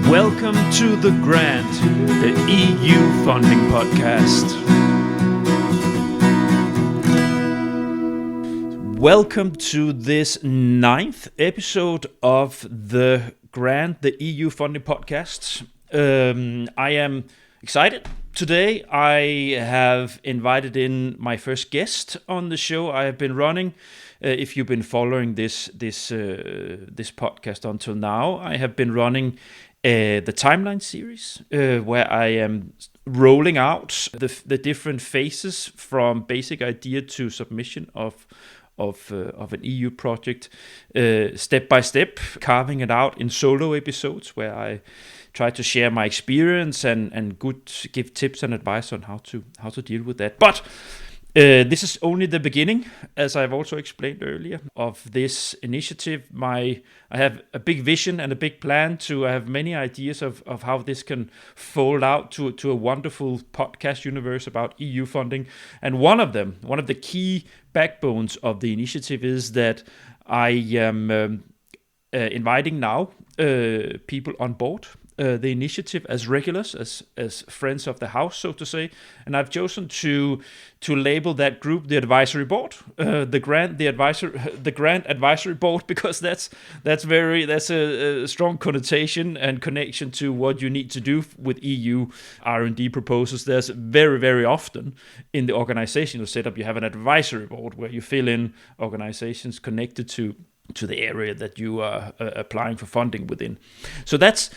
Welcome to The Grant, the EU funding podcast. Welcome to this 9th episode of The Grant, the EU funding podcast. I am excited. Today I have invited in my first guest on the show. I have been running, if you've been following this podcast until now, I have been running the timeline series where I am rolling out the different phases from basic idea to submission of an EU project, step by step, carving it out in solo episodes where I try to share my experience and give tips and advice on how to deal with that. But this is only the beginning, as I've also explained earlier, of this initiative. I have a big vision and a big plan to have many ideas of how this can fold out to a wonderful podcast universe about EU funding. And one of the key backbones of the initiative is that I am inviting now people on board the initiative as regulars, as friends of the house, so to say, and I've chosen to label that group the advisory board, the Grant advisory board, because that's a strong connotation and connection to what you need to do with EU R&D proposals. There's very, very often in the organizational setup you have an advisory board where you fill in organizations connected to the area that you are applying for funding within. So that's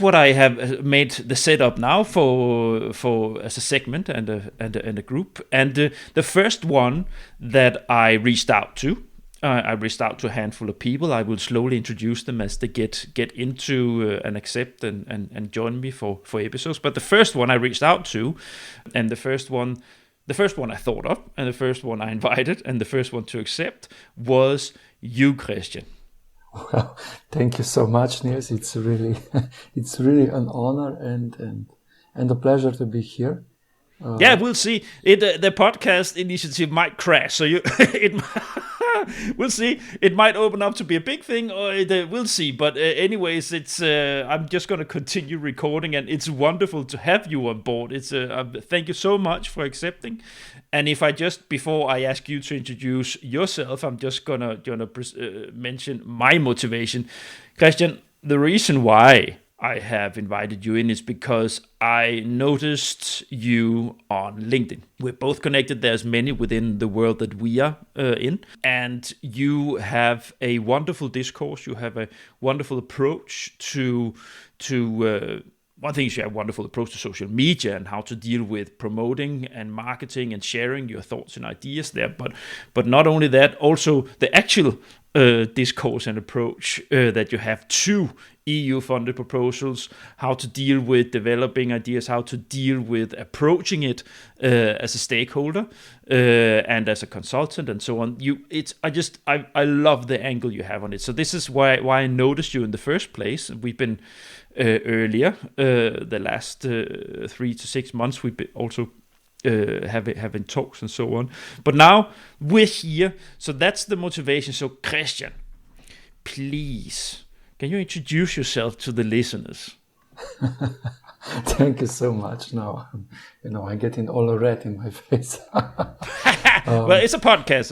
what I have made the setup now for as a segment and a group. And the first one that I reached out to a handful of people. I will slowly introduce them as they get into and accept and join me for episodes. But the first one I reached out to, and the first one I thought of, and the first one I invited, and the first one to accept was you, Kristjan. Well, thank you so much, Niels. It's really an honor and a pleasure to be here. Yeah, we'll see. The podcast initiative might crash, so we'll see. It might open up to be a big thing, or we'll see. But anyways, it's I'm just going to continue recording, and it's wonderful to have you on board. It's thank you so much for accepting. And if before I ask you to introduce yourself, I'm just gonna mention my motivation, Kristjan. The reason why I have invited you in is because I noticed you on LinkedIn. We're both connected. There's many within the world that we are in. And you have a wonderful discourse. You have a wonderful approach to one thing is you have a wonderful approach to social media and how to deal with promoting and marketing and sharing your thoughts and ideas there. But not only that, also the actual discourse and approach that you have to EU-funded proposals, how to deal with developing ideas, how to deal with approaching it as a stakeholder and as a consultant and so on. I love the angle you have on it. So this is why I noticed you in the first place. We've been earlier, the last 3 to 6 months, we've been also having talks and so on. But now we're here, so that's the motivation. So Kristjan, please, can you introduce yourself to the listeners? Thank you so much. Now, I'm getting all red in my face. Well, it's a podcast.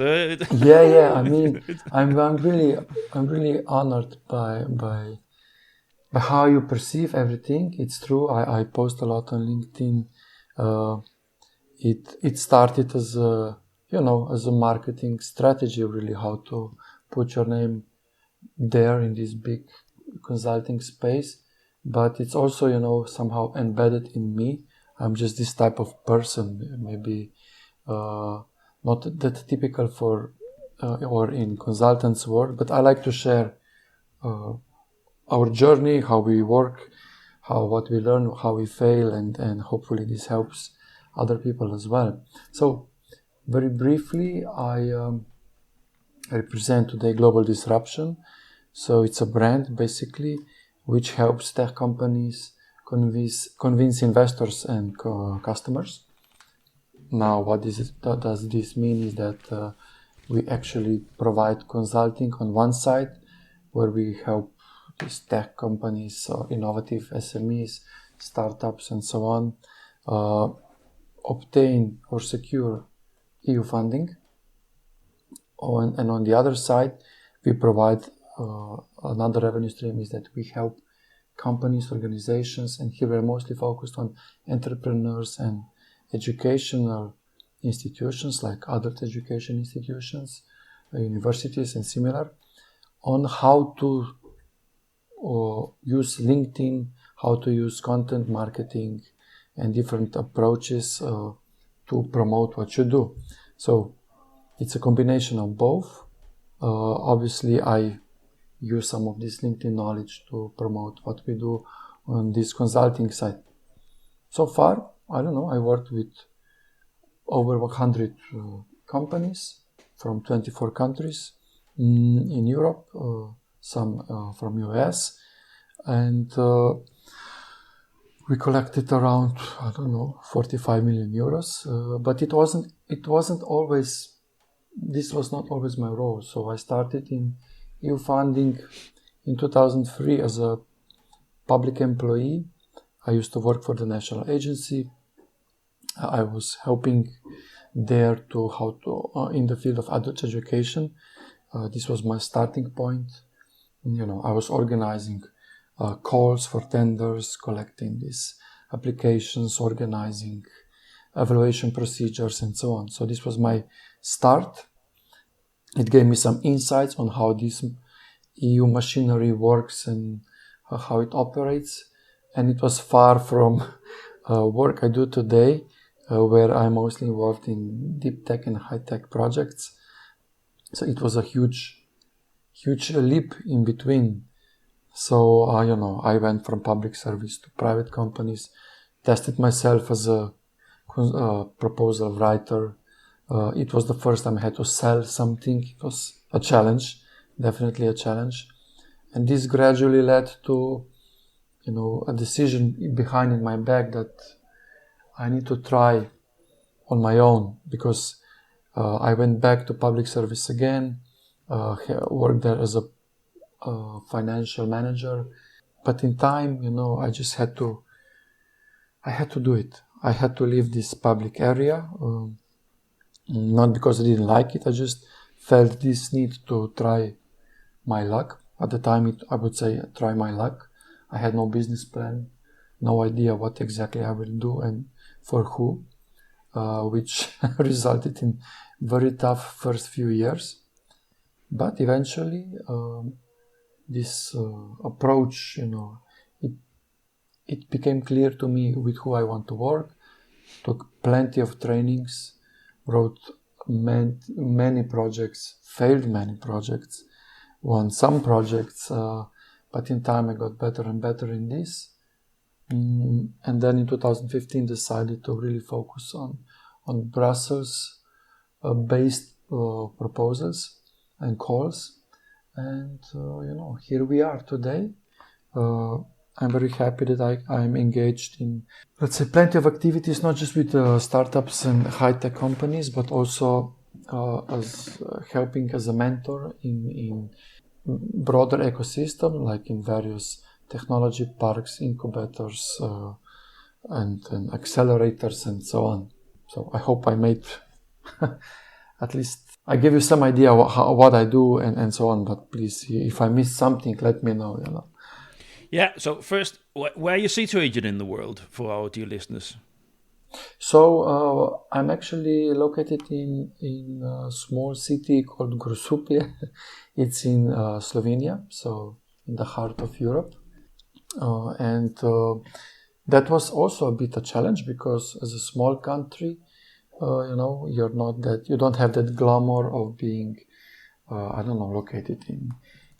Yeah. I mean, I'm really honored by how you perceive everything. It's true. I post a lot on LinkedIn. It started as a marketing strategy, really, how to put your name there in this big consulting space. But it's also, somehow embedded in me. I'm just this type of person, maybe not that typical for or in consultants' work, but I like to share our journey, how we work, what we learn, how we fail, and hopefully this helps other people as well. So, very briefly, I represent today Global Disruption. So it's a brand basically which helps tech companies convince investors and customers. Now, what does this mean is that we actually provide consulting on one side, where we help these tech companies or innovative SMEs, startups, and so on, obtain or secure EU funding. And on the other side, we provide another revenue stream is that we help companies, organizations, and here we're mostly focused on entrepreneurs and educational institutions like adult education institutions, universities, and similar, on how to use LinkedIn, how to use content marketing, and different approaches to promote what you do. So it's a combination of both. Obviously, I use some of this LinkedIn knowledge to promote what we do on this consulting side. So far, I don't know, I worked with over 100 companies from 24 countries in Europe, some from US, and we collected around, I don't know, 45 million euros, but it wasn't always, this was not always my role. So I started in EU funding in 2003 as a public employee. I used to work for the national agency. I was helping there in the field of adult education. This was my starting point. I was organizing calls for tenders, collecting these applications, organizing evaluation procedures, and so on. So this was my start. It gave me some insights on how this EU machinery works and how it operates. And it was far from work I do today, where I'm mostly involved in deep tech and high tech projects. So it was a huge leap in between. So, I went from public service to private companies, tested myself as a proposal writer. It was the first time I had to sell something. It was a challenge, definitely a challenge. And this gradually led to, a decision behind in my back that I need to try on my own, because I went back to public service again, worked there as a financial manager. But in time, I just had to do it. I had to leave this public area. Not because I didn't like it, I just felt this need to try my luck. At the time, I would say try my luck. I had no business plan, no idea what exactly I will do and for who, which resulted in very tough first few years. But eventually, this approach, it became clear to me with who I want to work. Took plenty of trainings, wrote many projects, failed many projects, won some projects, but in time I got better and better in this. And then in 2015 decided to really focus on Brussels-based proposals and calls. And, here we are today. I'm very happy that I'm engaged in, let's say, plenty of activities, not just with startups and high-tech companies, but also as helping as a mentor in broader ecosystem, like in various technology parks, incubators, and accelerators, and so on. So I hope I made at least I gave you some idea what I do and so on. But please, if I missed something, let me know. Yeah, so first, where are you situated in the world for our dear listeners? So I'm actually located in a small city called Grosuplje. It's in Slovenia, so in the heart of Europe. And that was also a bit a challenge, because as a small country, you don't have that glamour of being, located in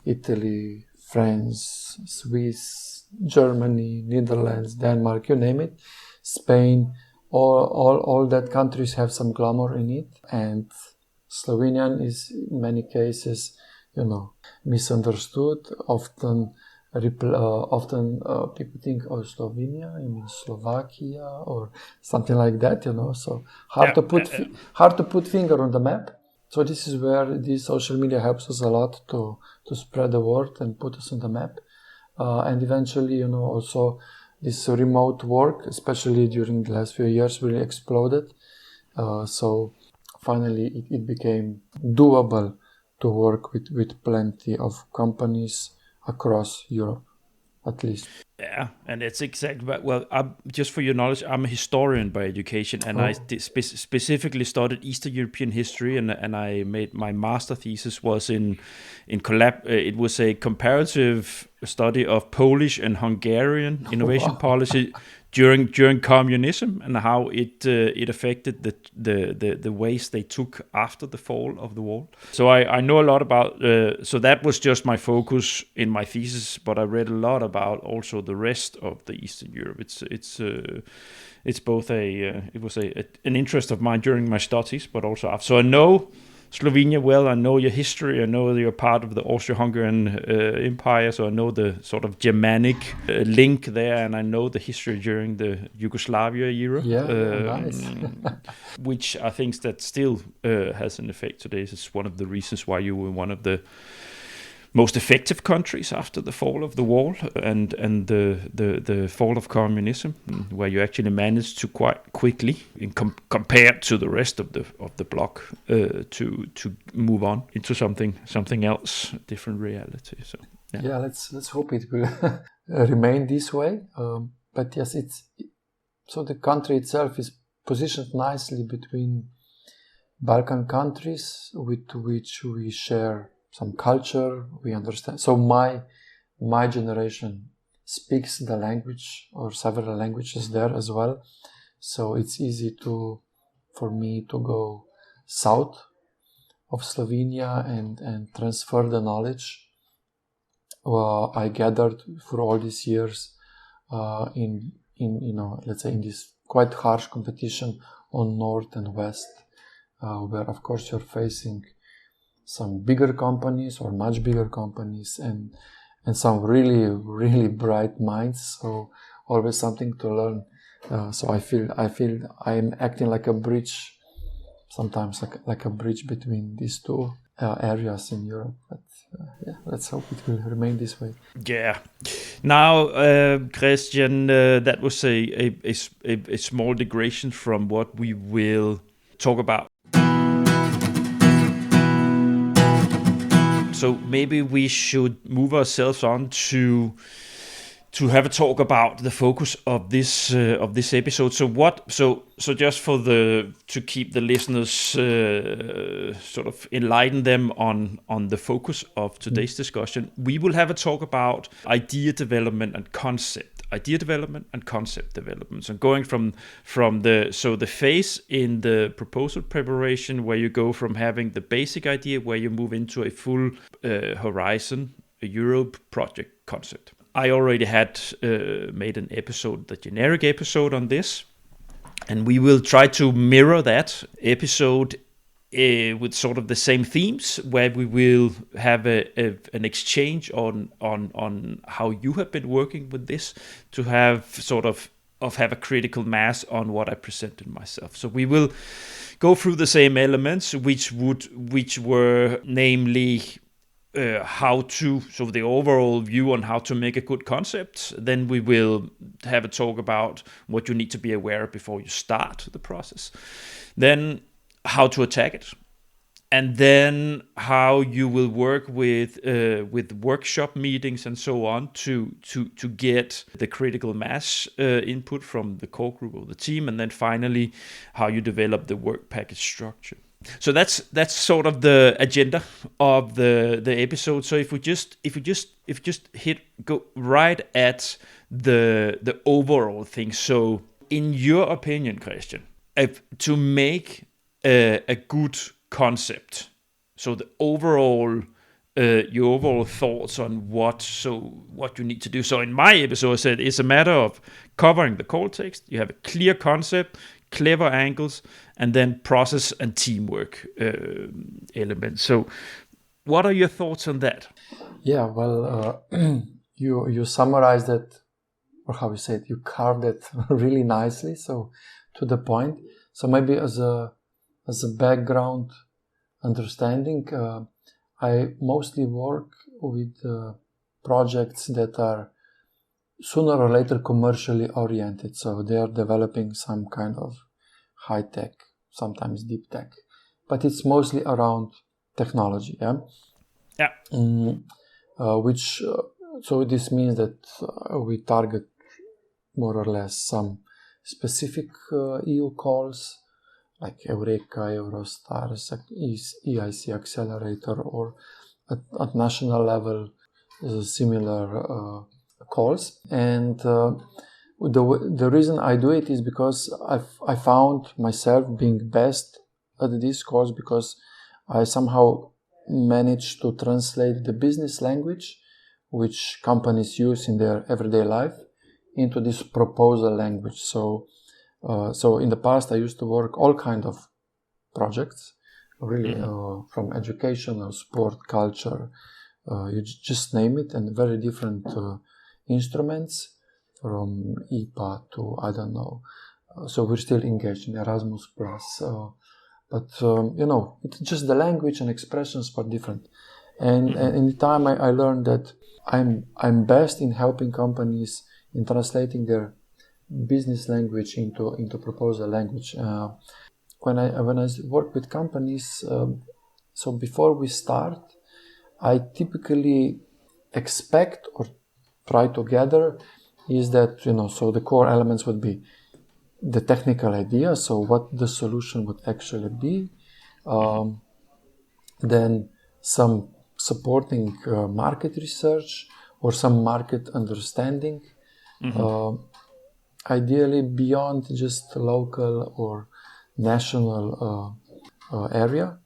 Italy, France, Swiss, Germany, Netherlands, Denmark, you name it, Spain, all that countries have some glamour in it. And Slovenian is in many cases, misunderstood. Often people think, oh, Slovenia, you mean Slovakia or something like that, so hard to put finger on the map. So this is where the social media helps us a lot to spread the word and put us on the map. and eventually, also this remote work, especially during the last few years, really exploded. So finally, it became doable to work with plenty of companies across Europe, at least. Yeah, and it's exactly well. Just for your knowledge, I'm a historian by education, and I specifically studied Eastern European history, and I made my master thesis was in collab. It was a comparative study of Polish and Hungarian innovation policy during communism and how it affected the ways they took after the fall of the wall. So I know a lot about. So that was just my focus in my thesis, but I read a lot about also the rest of the Eastern Europe. It's both it was an interest of mine during my studies, but also after. So I know Slovenia well. I know your history. I know you're part of the Austro-Hungarian Empire, so I know the sort of Germanic link there, and I know the history during the Yugoslavia era. Nice. Which I think that still has an effect today. It's one of the reasons why you were one of the most effective countries after the fall of the wall and the fall of communism, where you actually managed to quite quickly, compared to the rest of the bloc, to move on into something else, different reality. So yeah, let's hope it will remain this way. But yes, so the country itself is positioned nicely between Balkan countries with which we share some culture, we understand. So my generation speaks the language or several languages there as well. So it's easy for me to go south of Slovenia and transfer the knowledge I gathered for all these years in let's say in this quite harsh competition on north and west, where of course you're facing some bigger companies or much bigger companies and some really, really bright minds. So always something to learn. So I feel I'm acting like a bridge, sometimes like a bridge between these two areas in Europe. But yeah, let's hope it will remain this way. Yeah. Now, Kristjan, that was a small digression from what we will talk about. So maybe we should move ourselves on to have a talk about the focus of this episode. So just to keep the listeners sort of enlighten them on the focus of today's discussion, we will have a talk about idea development and concept development. So going from the phase in the proposal preparation where you go from having the basic idea where you move into a full horizon, a Europe project concept. I already had made an episode, the generic episode on this, and we will try to mirror that episode with sort of the same themes, where we will have an exchange on how you have been working with this, to have sort of have a critical mass on what I presented myself. So we will go through the same elements, which were namely so the overall view on how to make a good concept. Then we will have a talk about what you need to be aware of before you start the process. Then how to attack it, and then how you will work with workshop meetings and so on to get the critical mass input from the core group of the team, and then finally how you develop the work package structure. So that's sort of the agenda of the episode. So if we just go right at the overall thing. So in your opinion, Kristjan, to make a good concept, so the overall your overall thoughts on what you need to do. So in my episode I said it's a matter of covering the call text, you have a clear concept, clever angles, and then process and teamwork elements. So what are your thoughts on that? Yeah, well, you summarized it, or how you say it, you carved it really nicely, so to the point. So maybe as a background understanding, I mostly work with projects that are sooner or later commercially oriented. So they are developing some kind of high tech, sometimes deep tech, but it's mostly around technology. Yeah. So this means that we target more or less some specific EU calls like Eureka, Eurostars, EIC Accelerator, or at national level similar calls. And the reason I do it is because I found myself being best at these calls because I somehow managed to translate the business language which companies use in their everyday life into this proposal language. So in the past I used to work all kind of projects, really, from educational, sport, culture, you just name it, and very different instruments, from IPA to, I don't know. So we're still engaged in Erasmus Plus, but it's just the language and expressions are different. And in the time I learned that I'm best in helping companies in translating their business language into proposal language. When I work with companies, so before we start, I typically expect or try to gather is that, so the core elements would be the technical idea, so what the solution would actually be, then some supporting market research or some market understanding, ideally beyond just local or national area.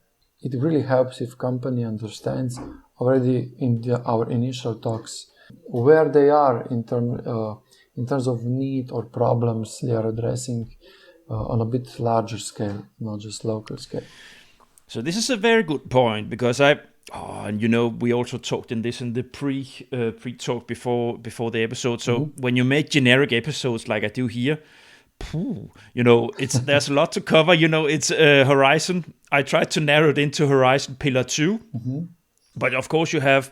It really helps if company understands already in our initial talks where they are in terms of need or problems they are addressing on a bit larger scale, not just local scale. So this is a very good point, because we also talked in the pre-talk before the episode. So when you make generic episodes like I do here, there's a lot to cover. It's Horizon. I tried to narrow it into Horizon Pillar 2. But of course, you have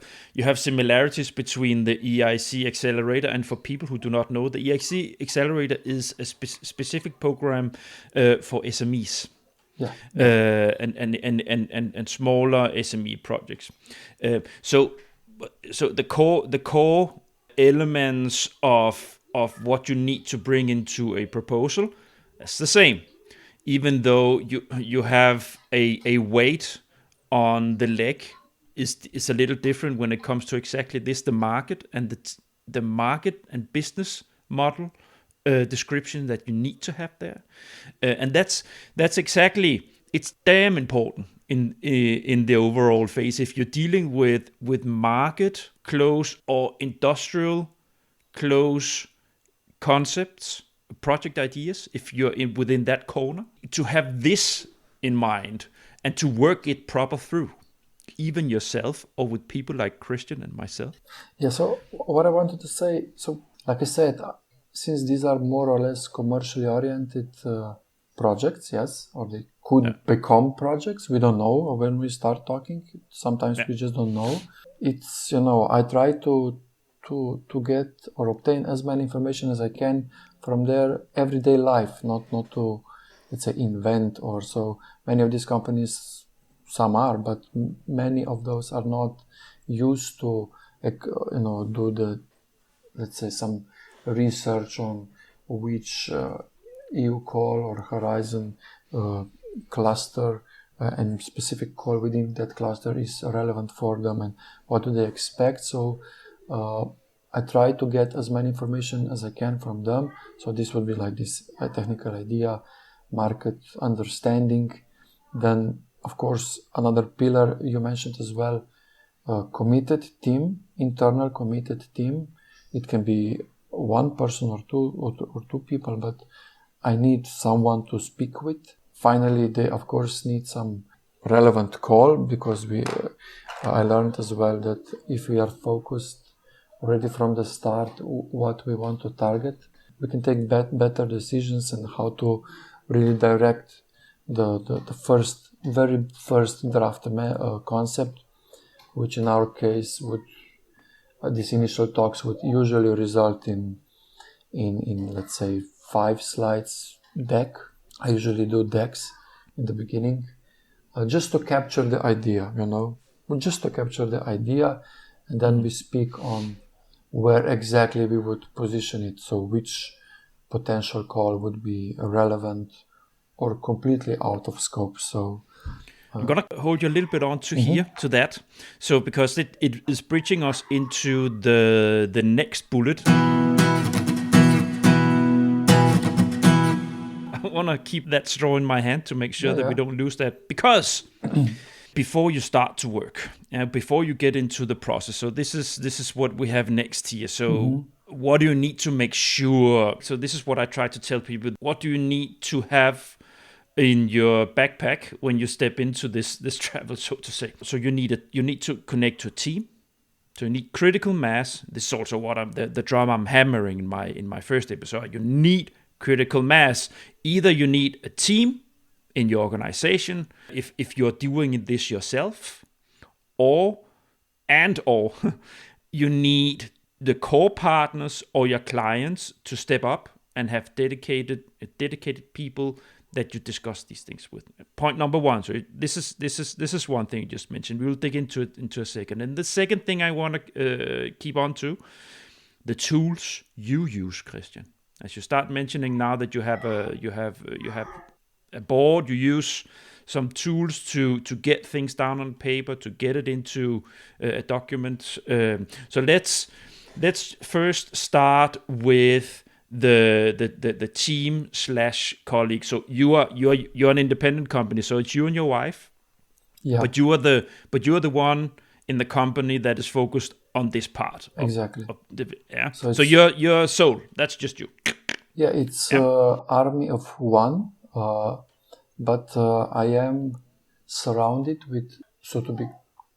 similarities between the EIC Accelerator, and for people who do not know, the EIC Accelerator is a specific program for SMEs, and smaller SME projects. So the core elements of what you need to bring into a proposal, that's the same, even though you have a weight on the leg. Is a little different when it comes to exactly this, the market and the market and business model description that you need to have there, and that's exactly, it's damn important in the overall phase if you're dealing with market close or industrial close concepts, project ideas. If you're within that corner, to have this in mind and to work it proper through, even yourself or with people like Kristjan and myself. Yeah, so what I wanted to say, so like I said, since these are more or less commercially oriented projects, yes, or they could become projects, we don't know when we start talking. Sometimes we just don't know. It's, I try to get or obtain as many information as I can from their everyday life, not to, let's say, invent or so. Many of these companies, some are, but many of those are not used to, do the, let's say, some research on which EU call or Horizon cluster and specific call within that cluster is relevant for them and what do they expect. So I try to get as many information as I can from them. So this would be like this technical idea, market understanding. Then, of course, another pillar you mentioned as well, committed team, internal committed team. It can be one person or two people, but I need someone to speak with. Finally, they of course need some relevant call, because I learned as well that if we are focused already from the start what we want to target, we can take better decisions and how to really direct the very first draft concept, which in our case would these initial talks would usually result in let's say 5 slides deck. I usually do decks in the beginning, just to capture the idea, just to capture the idea, and then we speak on where exactly we would position it. So which potential call would be relevant or completely out of scope. So I'm gonna hold you a little bit on to here to that. So because it is bridging us into the next bullet. I want to keep that straw in my hand to make sure that we don't lose that, because before you start to work, before you get into the process, so this is what we have next here. So what do you need to make sure? So this is what I try to tell people. What do you need to have in your backpack when you step into this travel, so to say? So you need to connect to a team. So you need critical mass. This is also what the drum I'm hammering in my first episode. You need critical mass. Either you need a team in your organization if you're doing this yourself, or you need the core partners or your clients to step up and have dedicated people that you discuss these things with. Point number one. So this is one thing you just mentioned. We will dig into it into a second. And the second thing I want to keep on to, the tools you use, Kristjan. As you start mentioning now that you have a board, you use some tools to get things down on paper, to get it into a document. So let's first start with the team / colleague. So you're an independent company, so it's you and your wife. Yeah. But you are the one in the company that is focused on this part. Exactly. So you're sole. That's just you. Yeah, it's army of one, but I am surrounded with, so to be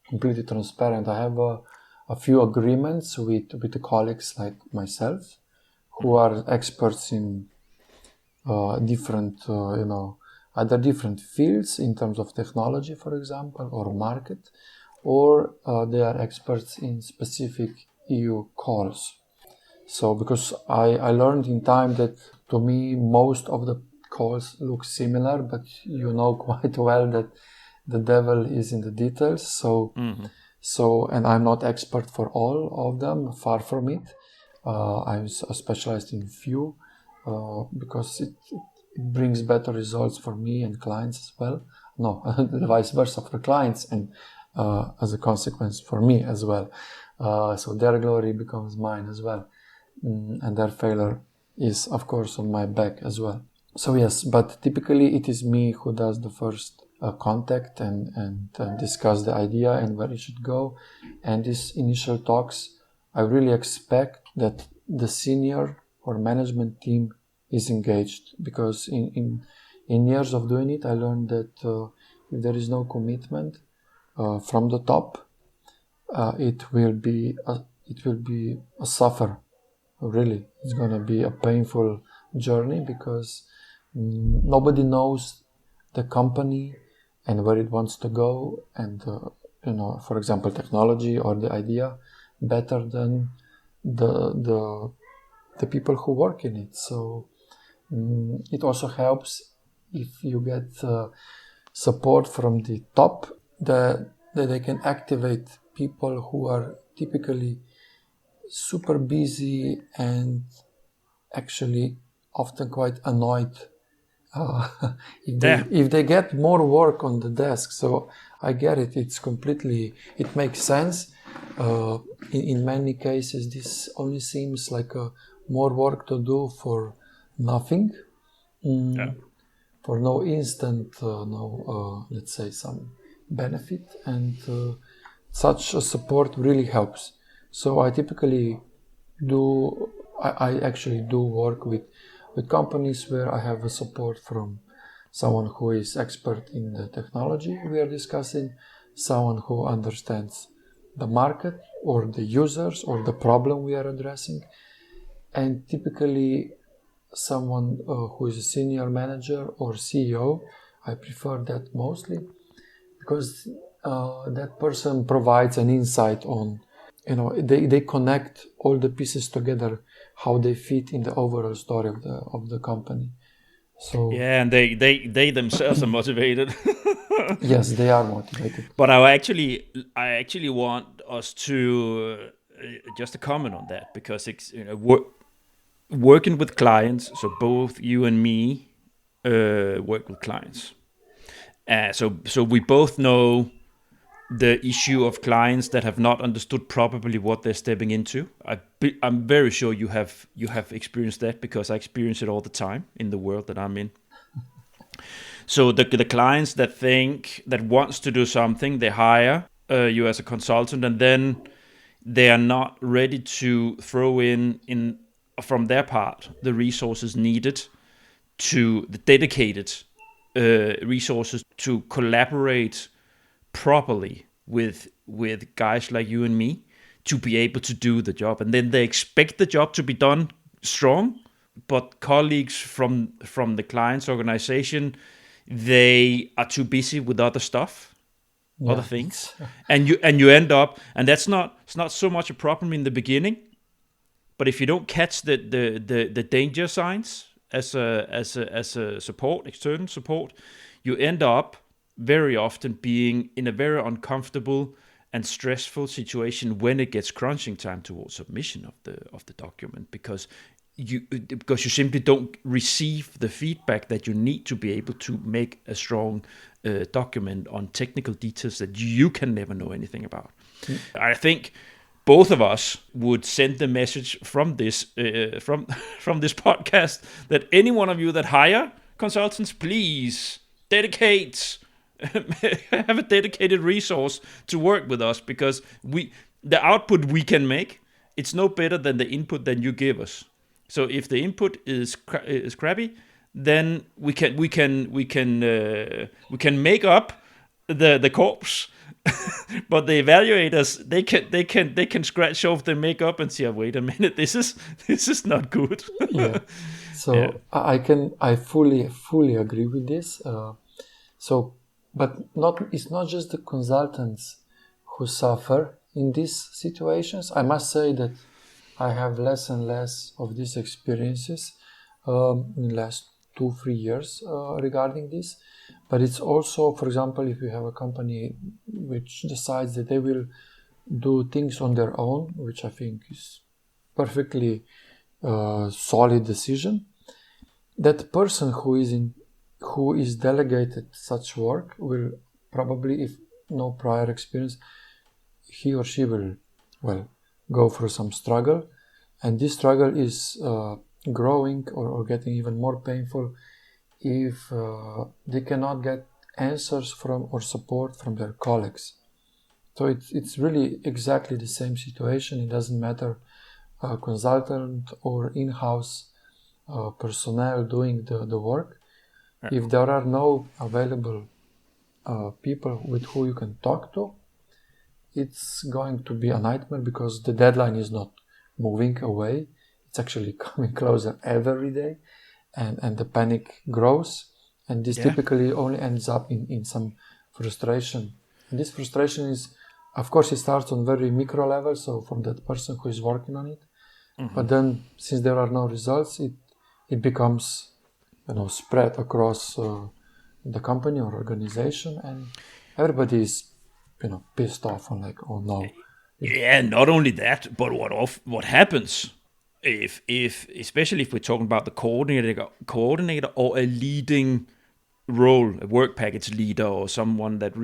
completely transparent, I have a few agreements with the colleagues like myself, who are experts in different, either different fields in terms of technology, for example, or market, or they are experts in specific EU calls. So because I learned in time that, to me, most of the calls look similar, but you know quite well that the devil is in the details. So and I'm not expert for all of them, far from it. I'm specialized in few because it brings better results for me and clients as well. No, vice versa for clients, and as a consequence for me as well. So their glory becomes mine as well. And their failure is, of course, on my back as well. So yes, but typically it is me who does the first contact and discuss the idea and where it should go. And these initial talks, I really expect that the senior or management team is engaged, because in years of doing it, I learned that if there is no commitment from the top, it will be a suffer. Really, it's going to be a painful journey, because nobody knows the company and where it wants to go, and for example, technology or the idea better than the people who work in it. So it also helps if you get support from the top, that they can activate people who are typically super busy and actually often quite annoyed if they get more work on the desk. So I get it. It makes sense. In many cases, this only seems like more work to do for nothing, for no instant, let's say, some benefit, and such a support really helps. So I typically I actually do work with companies where I have a support from someone who is expert in the technology we are discussing, someone who understands the market or the users or the problem we are addressing, and typically someone who is a senior manager or CEO. I prefer that mostly, because that person provides an insight on they connect all the pieces together, how they fit in the overall story of the company. So yeah, and they themselves are motivated. yes, they are motivated. But I actually want us to just to comment on that, because it's, working with clients. So both you and me work with clients. So we both know the issue of clients that have not understood properly what they're stepping into. I'm very sure you have experienced that, because I experience it all the time in the world that I'm in. So the clients that wants to do something, they hire you as a consultant, and then they are not ready to throw in from their part the resources needed, to the dedicated resources to collaborate properly with guys like you and me to be able to do the job. And then they expect the job to be done strong, but colleagues from the client's organization, they are too busy with other stuff, other things, and you end up, and it's not so much a problem in the beginning, but if you don't catch the danger signs as a support, external support, you end up very often being in a very uncomfortable and stressful situation when it gets crunching time towards submission of the document, because you simply don't receive the feedback that you need to be able to make a strong document on technical details that you can never know anything about. I think both of us would send the message from this from this podcast that any one of you that hire consultants, please dedicate have a dedicated resource to work with us, because the output we can make, it's no better than the input that you give us. So if the input is crappy, then we can make up the corpse, but the evaluators, they can scratch off the makeup and say, oh, wait a minute, this is not good. Yeah. So I fully agree with this. But it's not just the consultants who suffer in these situations. I must say that I have less and less of these experiences in the last 2-3 years regarding this. But it's also, for example, if you have a company which decides that they will do things on their own, which I think is perfectly solid decision, that person who is delegated such work will probably, if no prior experience, he or she will go through some struggle, and this struggle is growing or getting even more painful if they cannot get answers from or support from their colleagues. So it's really exactly the same situation. It doesn't matter consultant or in-house personnel doing the work. If there are no available people with who you can talk to, it's going to be a nightmare, because the deadline is not moving away. It's actually coming closer every day, and the panic grows, and this typically only ends up in some frustration. And this frustration is, of course, it starts on very micro level, so from that person who is working on it. Mm-hmm. But then, since there are no results, it becomes spread across the company or organization, and everybody is pissed off and like, oh no. Yeah, not only that, but what happens if especially if we're talking about the coordinator or a leading role, a work package leader, or someone that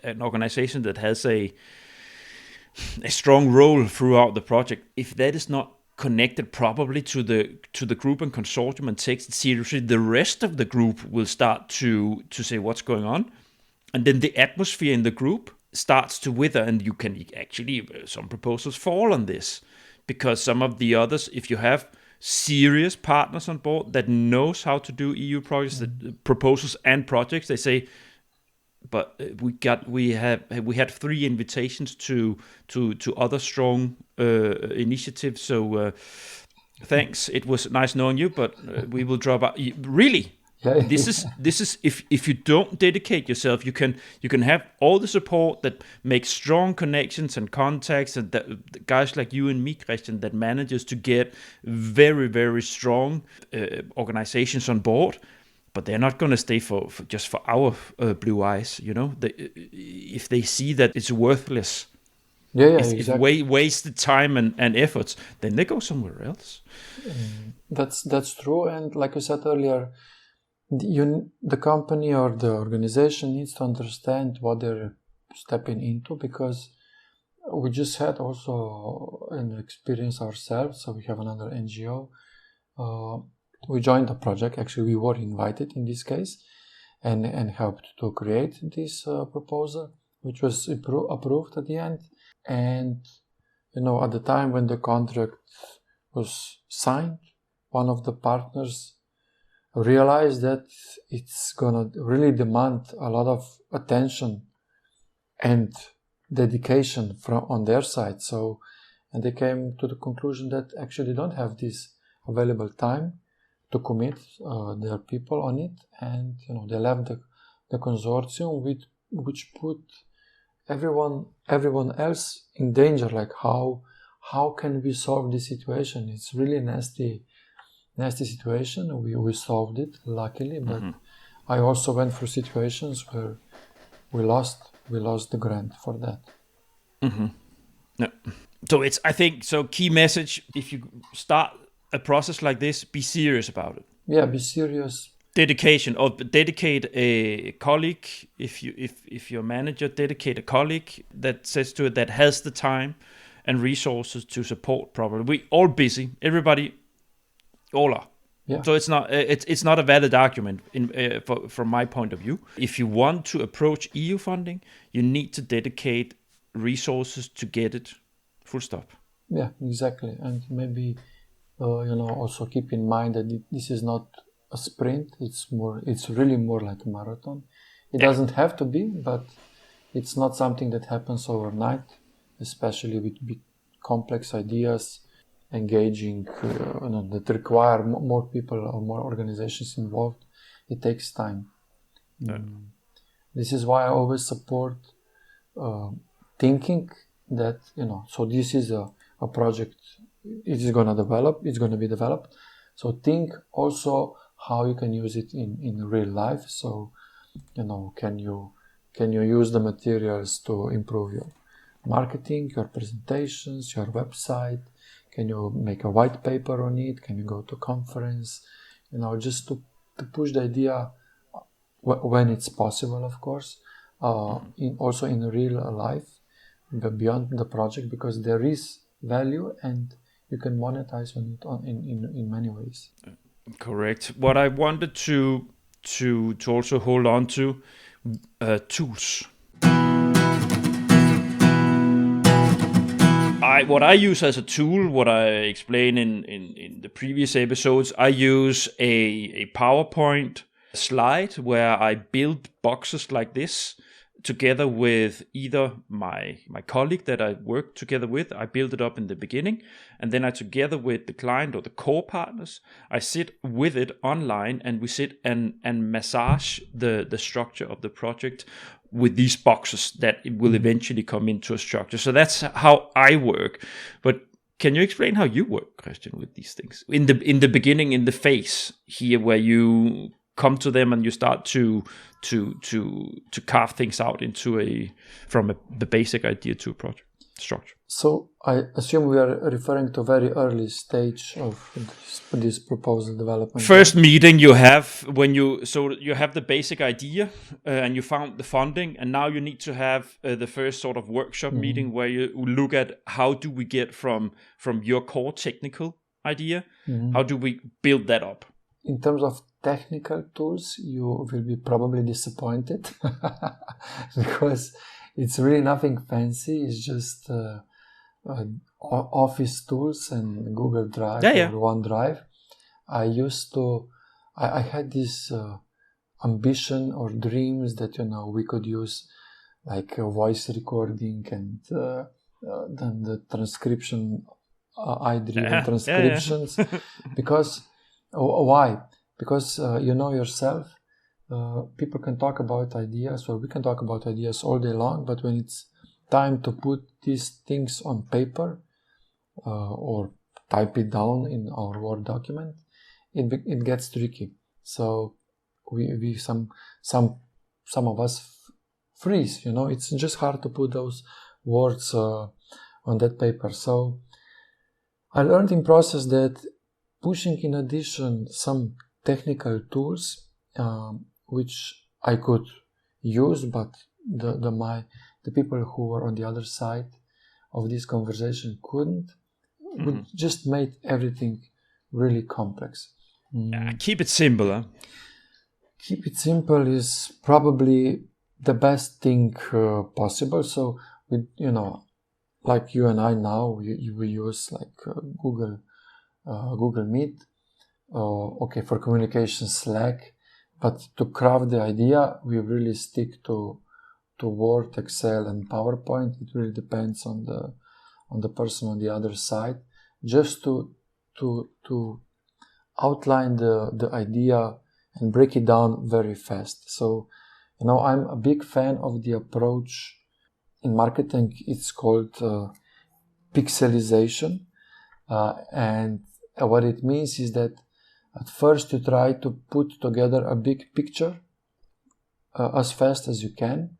an organization that has a strong role throughout the project, if that is not connected properly to the group and consortium and takes it seriously, the rest of the group will start to say what's going on, and then the atmosphere in the group starts to wither, and you can actually, some proposals fall on this, because some of the others, if you have serious partners on board that knows how to do EU projects, proposals and projects, they say, but we had 3 invitations to other strong initiatives. So thanks, it was nice knowing you, but we will drop out. Really, Yeah. This is if you don't dedicate yourself, you can have all the support that makes strong connections and contacts, and the guys like you and me, Kristjan, that manages to get very, very strong organizations on board. But they're not going to stay for just for our blue eyes, if they see that it's worthless, Yeah, it's exactly. wasted time and efforts, then they go somewhere else. That's true. And like I said earlier, the company or the organization needs to understand what they're stepping into, because we just had also an experience ourselves. So we have another NGO. We joined the project. Actually, we were invited in this case and helped to create this proposal, which was approved at the end. And, at the time when the contract was signed, one of the partners realized that it's gonna really demand a lot of attention and dedication on their side. So, and they came to the conclusion that actually they don't have this available time to commit their people on it, and they left the consortium, which put everyone else in danger. Like how can we solve this situation? It's really nasty situation. We solved it luckily, but I also went through situations where we lost the grant for that. No. So I think key message: if you start a process like this, be serious about it. Yeah, be serious. Dedication, or dedicate a colleague. If your manager, dedicate a colleague that says to it, that has the time and resources to support properly. We all busy. Everybody, all are. Yeah. So it's not a valid argument from my point of view. If you want to approach EU funding, you need to dedicate resources to get it. Full stop. Yeah, exactly. And maybe also keep in mind that this is not a sprint. It's really more like a marathon. It doesn't have to be, but it's not something that happens overnight, especially with big complex ideas engaging that require more people or more organizations involved. It takes time. This is why I always support thinking that so this is a project. It is going to be developed. So think also how you can use it in real life. So can you use the materials to improve your marketing, your presentations, your website? Can you make a white paper on it? Can you go to a conference? Just to push the idea when it's possible, of course, also in real life, beyond the project, because there is value and you can monetize on it in many ways. Correct. What I wanted to also hold on to, tools. What I use as a tool, what I explained in the previous episodes, I use a PowerPoint slide where I build boxes like this together with either my colleague that I work together with. I build it up in the beginning, and then I, together with the client or the core partners, I sit with it online, and we sit and massage the structure of the project with these boxes that it will eventually come into a structure. So that's how I work. But can you explain how you work, Kristjan, with these things? In the beginning, in the phase here where you come to them and you start to carve things out into from the basic idea to a project structure. So I assume we are referring to a very early stage of this proposal development. First meeting you have when you have the basic idea and you found the funding, and now you need to have the first sort of workshop meeting where you look at how do we get from your core technical idea, how do we build that up? In terms of technical tools, you will be probably disappointed because it's really nothing fancy. It's just Office tools and Google Drive or OneDrive. I had this ambition or dreams that we could use like a voice recording and then the transcription, AI-driven transcriptions. Because why? because you know yourself, people can talk about ideas, or we can talk about ideas all day long, but when it's time to put these things on paper or type it down in our Word document, it gets tricky. So we some of us freeze. You know, it's just hard to put those words on that paper. So I learned in process that pushing in addition some technical tools which I could use, but the people who were on the other side of this conversation couldn't, would just made everything really complex. Keep it simple. Huh? Keep it simple is probably the best thing possible. So with, you know, like you and I now, we use like Google Meet, okay, for communication Slack, but to craft the idea, we really stick to Word, Excel, and PowerPoint. It really depends on the person on the other side, just to outline the idea and break it down very fast. So, you know, I'm a big fan of the approach in marketing. It's called pixelization, and what it means is that at first you try to put together a big picture as fast as you can,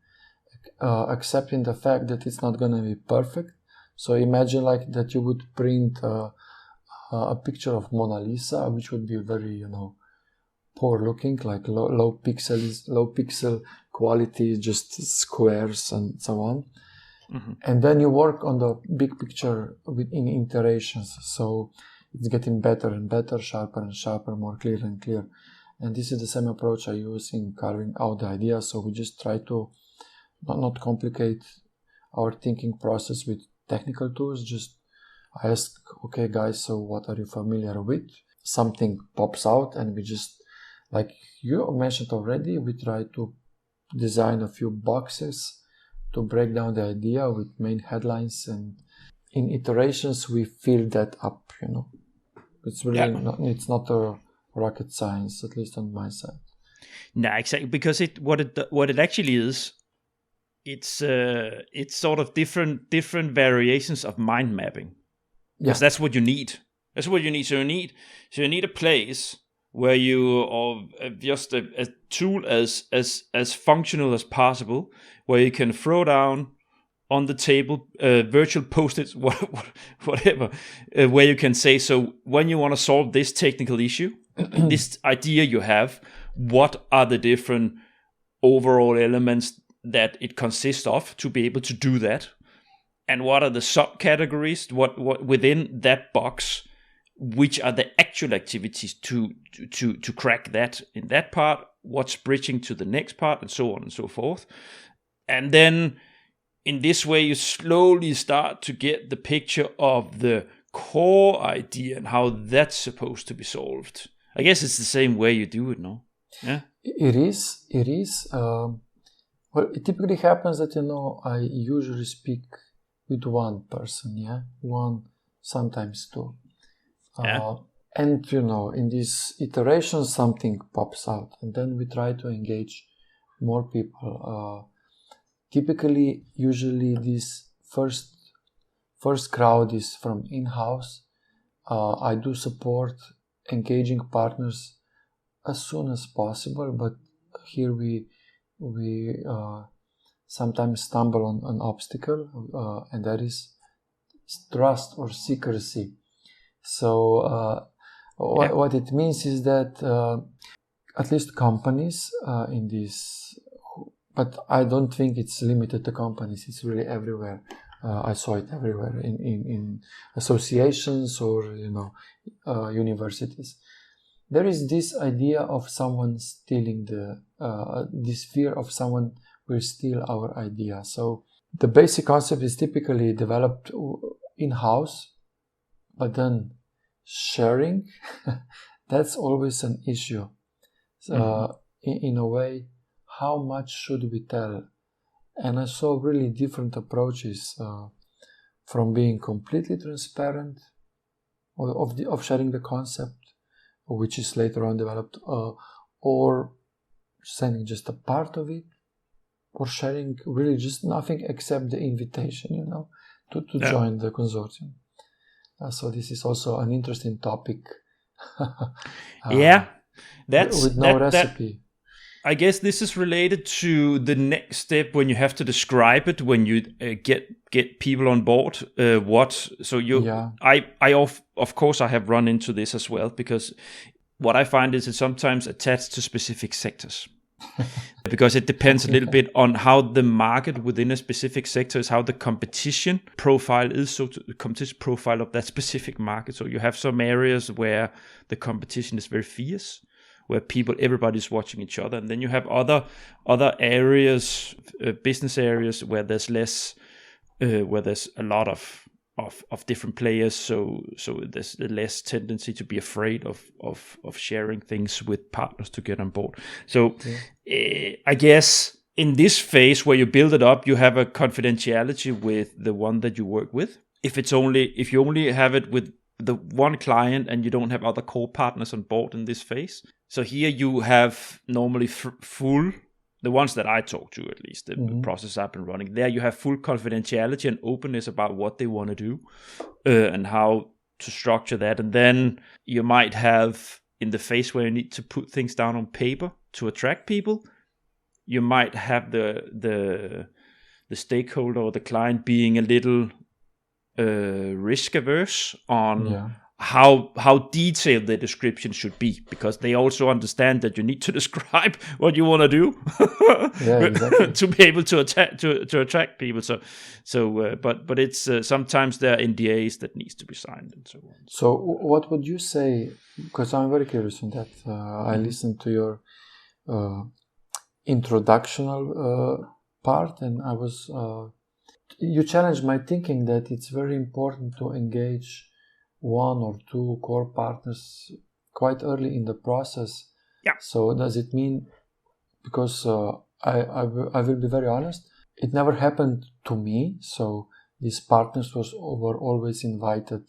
accepting the fact that it's not going to be perfect. So imagine like that you would print a picture of Mona Lisa, which would be very, you know, poor looking, like low pixel quality, just squares and so on. And then you work on the big picture in iterations. So it's getting better and better, sharper and sharper, more clear and clear. And this is the same approach I use in carving out the idea. So we just try to not complicate our thinking process with technical tools. Just I ask, okay, guys, so what are you familiar with? Something pops out, and we just, like you mentioned already, we try to design a few boxes to break down the idea with main headlines, and in iterations we fill that up. You know, it's really it's not a rocket science, at least on my side. No, exactly, because what it actually is, it's sort of different variations of mind mapping. Because that's what you need. That's what you need. So you need a place where you are just a tool as functional as possible, where you can throw down on the table virtual post-its, whatever, where you can say, so when you want to solve this technical issue, this idea you have, what are the different overall elements that it consists of to be able to do that? And what are the subcategories? What within that box? Which are the actual activities to crack that in that part? What's bridging to the next part, and so on and so forth. And then in this way, you slowly start to get the picture of the core idea and how that's supposed to be solved. I guess it's the same way you do it, no? Yeah. It is. Well, it typically happens that, you know, I usually speak with one person, one, sometimes two. And, you know, in this iteration, something pops out, and then we try to engage more people. Typically, usually this first crowd is from in-house. I do support engaging partners as soon as possible, but here we sometimes stumble on an obstacle, and that is trust or secrecy. So what it means is that at least companies in this, but I don't think it's limited to companies, it's really everywhere. I saw it everywhere in associations or, you know, universities. There is this idea of someone stealing this fear of someone will steal our idea. So the basic concept is typically developed in-house, but then sharing, that's always an issue. In a way, how much should we tell? And I saw really different approaches, from being completely transparent of sharing the concept, which is later on developed, or sending just a part of it, or sharing really just nothing except the invitation, to join the consortium. So this is also an interesting topic. With no recipe. I guess this is related to the next step when you have to describe it, when you get people on board. Of course I have run into this as well, because what I find is it's sometimes attached to specific sectors. Because it depends a little bit on how the market within a specific sector is, how the competition profile is, so the competition profile of that specific market. So you have some areas where the competition is very fierce, where everybody's watching each other, and then you have other areas, business areas, where there's less, where there's a lot of different players, so there's less tendency to be afraid of sharing things with partners to get on board. So I guess in this phase where you build it up, you have a confidentiality with the one that you work with. If you only have it with the one client and you don't have other core partners on board in this phase. So here you have normally full, the ones that I talk to, at least, the process I've been running, there you have full confidentiality and openness about what they want to do and how to structure that. And then you might have, in the phase where you need to put things down on paper to attract people, you might have the stakeholder or the client being a little risk averse on how detailed the description should be, because they also understand that you need to describe what you want to do exactly. to be able to attract people. But it's sometimes there are NDAs that needs to be signed and so on. So what would you say? Because I'm very curious on that. I listened to your introductional part, and I was. You challenged my thinking that it's very important to engage one or two core partners quite early in the process. Yeah. So does it mean, because I will be very honest, it never happened to me. So these partners were always invited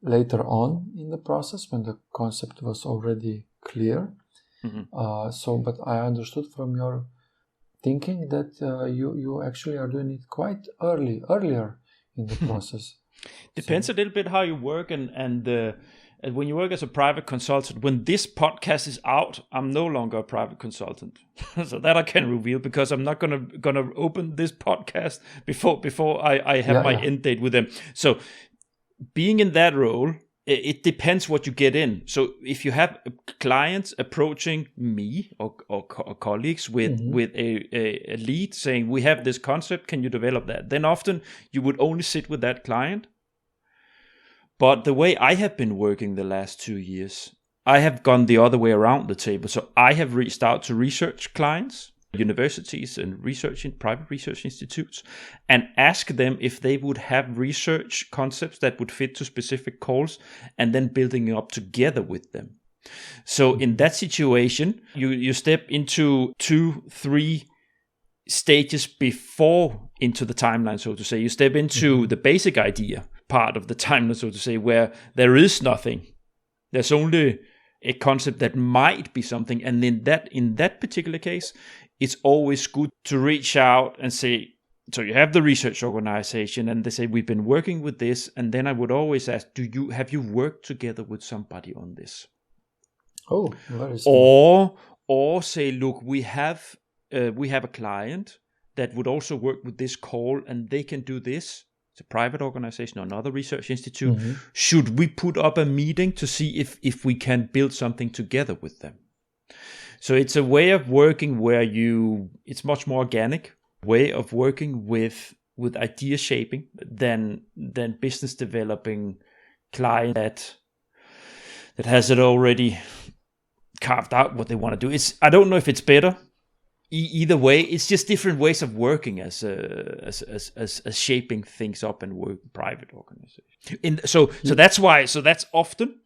later on in the process when the concept was already clear. But I understood from your thinking that you actually are doing it quite earlier in the process. Depends a little bit how you work, and when you work as a private consultant. When this podcast is out, I'm no longer a private consultant, so that I can reveal, because I'm not gonna open this podcast before I have my end date with them. So being in that role, it depends what you get in. So if you have clients approaching me or colleagues with a lead saying, we have this concept, can you develop that? Then often you would only sit with that client. But the way I have been working the last 2 years, I have gone the other way around the table. So I have reached out to research clients, universities and private research institutes, and ask them if they would have research concepts that would fit to specific calls, and then building it up together with them. So in that situation, you step into 2-3 stages before into the timeline, so to say. You step into the basic idea part of the timeline, so to say, where there is nothing. There's only a concept that might be something, and in that particular case, it's always good to reach out and say, so you have the research organization, and they say, we've been working with this, and then I would always ask, have you worked together with somebody on this? Oh, very smart. Or say, look, we have a client that would also work with this call, and they can do this. It's a private organization or another research institute. Should we put up a meeting to see if we can build something together with them? So it's a way of working where it's much more organic way of working with idea shaping than business developing client that has it already carved out what they want to do. I don't know if it's better. Either way, it's just different ways of working as shaping things up and work private organization. So that's why. So that's often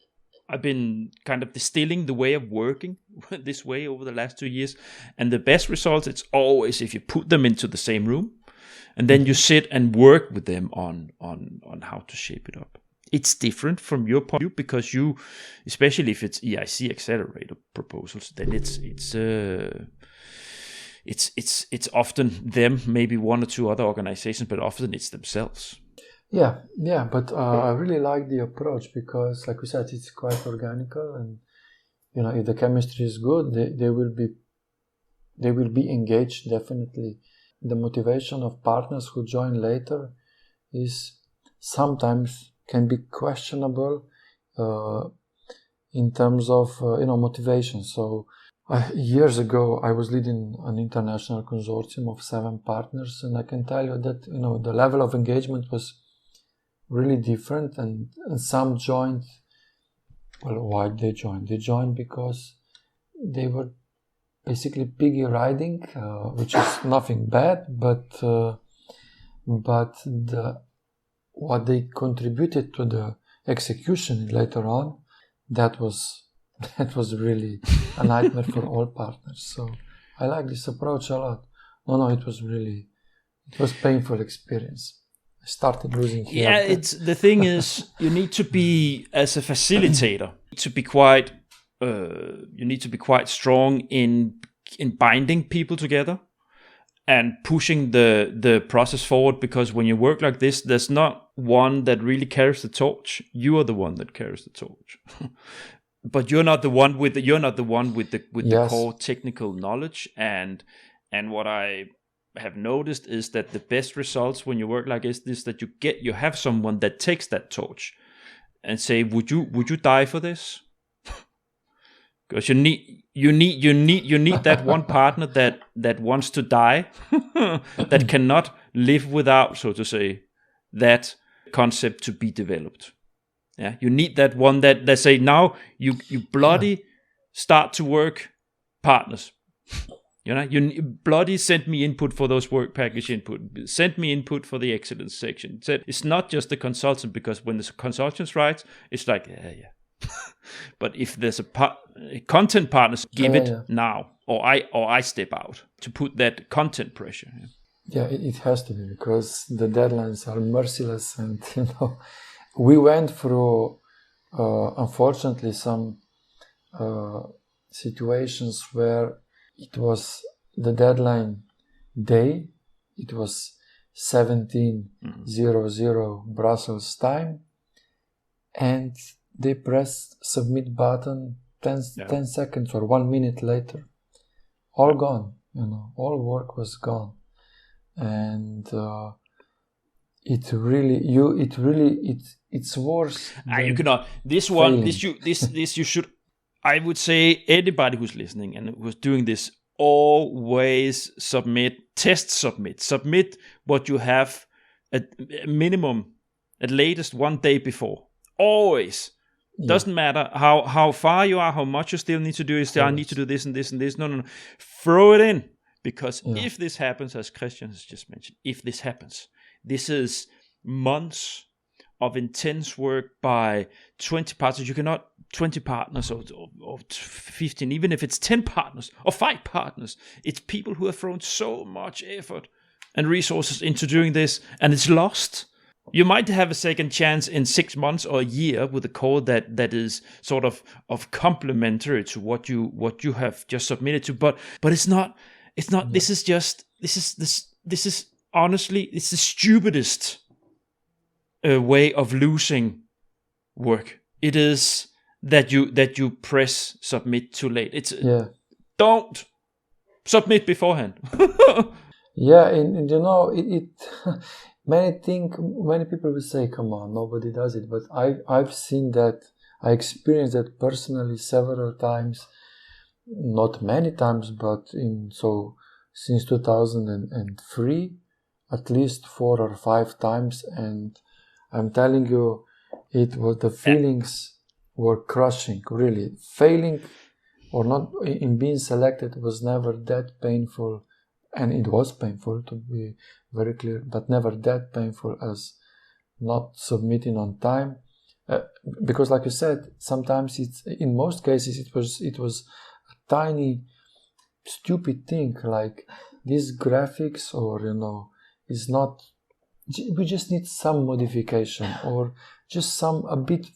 I've been kind of distilling the way of working this way over the last 2 years, and the best results, it's always if you put them into the same room, and then you sit and work with them on how to shape it up. it's different from your point of view, because you, especially if it's EIC accelerator proposals, then it's often them, maybe one or two other organizations, but often it's themselves. Yeah, but I really like the approach because, like we said, it's quite organical, and if the chemistry is good, they will be engaged definitely. The motivation of partners who join later is sometimes can be questionable in terms of motivation. So years ago, I was leading an international consortium of 7 partners, and I can tell you that the level of engagement was really different, and some joined. Well, why they joined? They joined because they were basically piggy riding, which is nothing bad, but what they contributed to the execution later on, that was really a nightmare for all partners. So I like this approach a lot. No, it was painful experience. I started losing hair. Yeah, the thing is, you need to be, as a facilitator, you need to be quite strong in binding people together and pushing the process forward, because when you work like this, there's not one that really carries the torch. You are the one that carries the torch. But you're not the one with the core technical knowledge, and what I have noticed is that the best results when you work like this, that you have someone that takes that torch and say, would you die for this? Because you need that one partner that wants to die, that cannot live without, so to say, that concept to be developed. Yeah, you need that one that say, now you bloody start to work, partners. You bloody send me input for those work package input. Send me input for the excellence section. It's not just the consultant, because when the consultant writes, it's like, yeah. But if there's a content partners, give it now, or I step out to put that content pressure. Yeah, it has to be, because the deadlines are merciless, and we went through, unfortunately, some situations where it was the deadline day. It was 17:00 Brussels time, and they pressed submit button 10 seconds or 1 minute later. All gone, all work was gone. And it's worse. You cannot. This one, this you should. I would say anybody who's listening and who's doing this, always submit what you have at minimum, at latest 1 day before. Always. Doesn't matter how far you are, how much you still need to do. I need to do this and this and this. No. Throw it in. Because if this happens, as Kristjan has just mentioned, if this happens, this is months of intense work by 20 partners. You cannot 20 partners or 15, even if it's 10 partners or 5 partners. It's people who have thrown so much effort and resources into doing this, and it's lost. You might have a second chance in 6 months or a year with a code that is sort of complementary to what you have just submitted to, but it's not. It's not. This is honestly, it's the stupidest way of losing work. It is that you press submit too late. Don't submit beforehand. And it many people will say, come on, nobody does it, but I've seen that. I experienced that personally several times. Not many times, but since 2003, at least 4 or 5 times, and I'm telling you, the feelings were crushing. Really, failing or not in being selected was never that painful, and it was painful, to be very clear, but never that painful as not submitting on time, because, like you said, sometimes in most cases it was tiny stupid thing, like this graphics, or is not we just need some modification or just a bit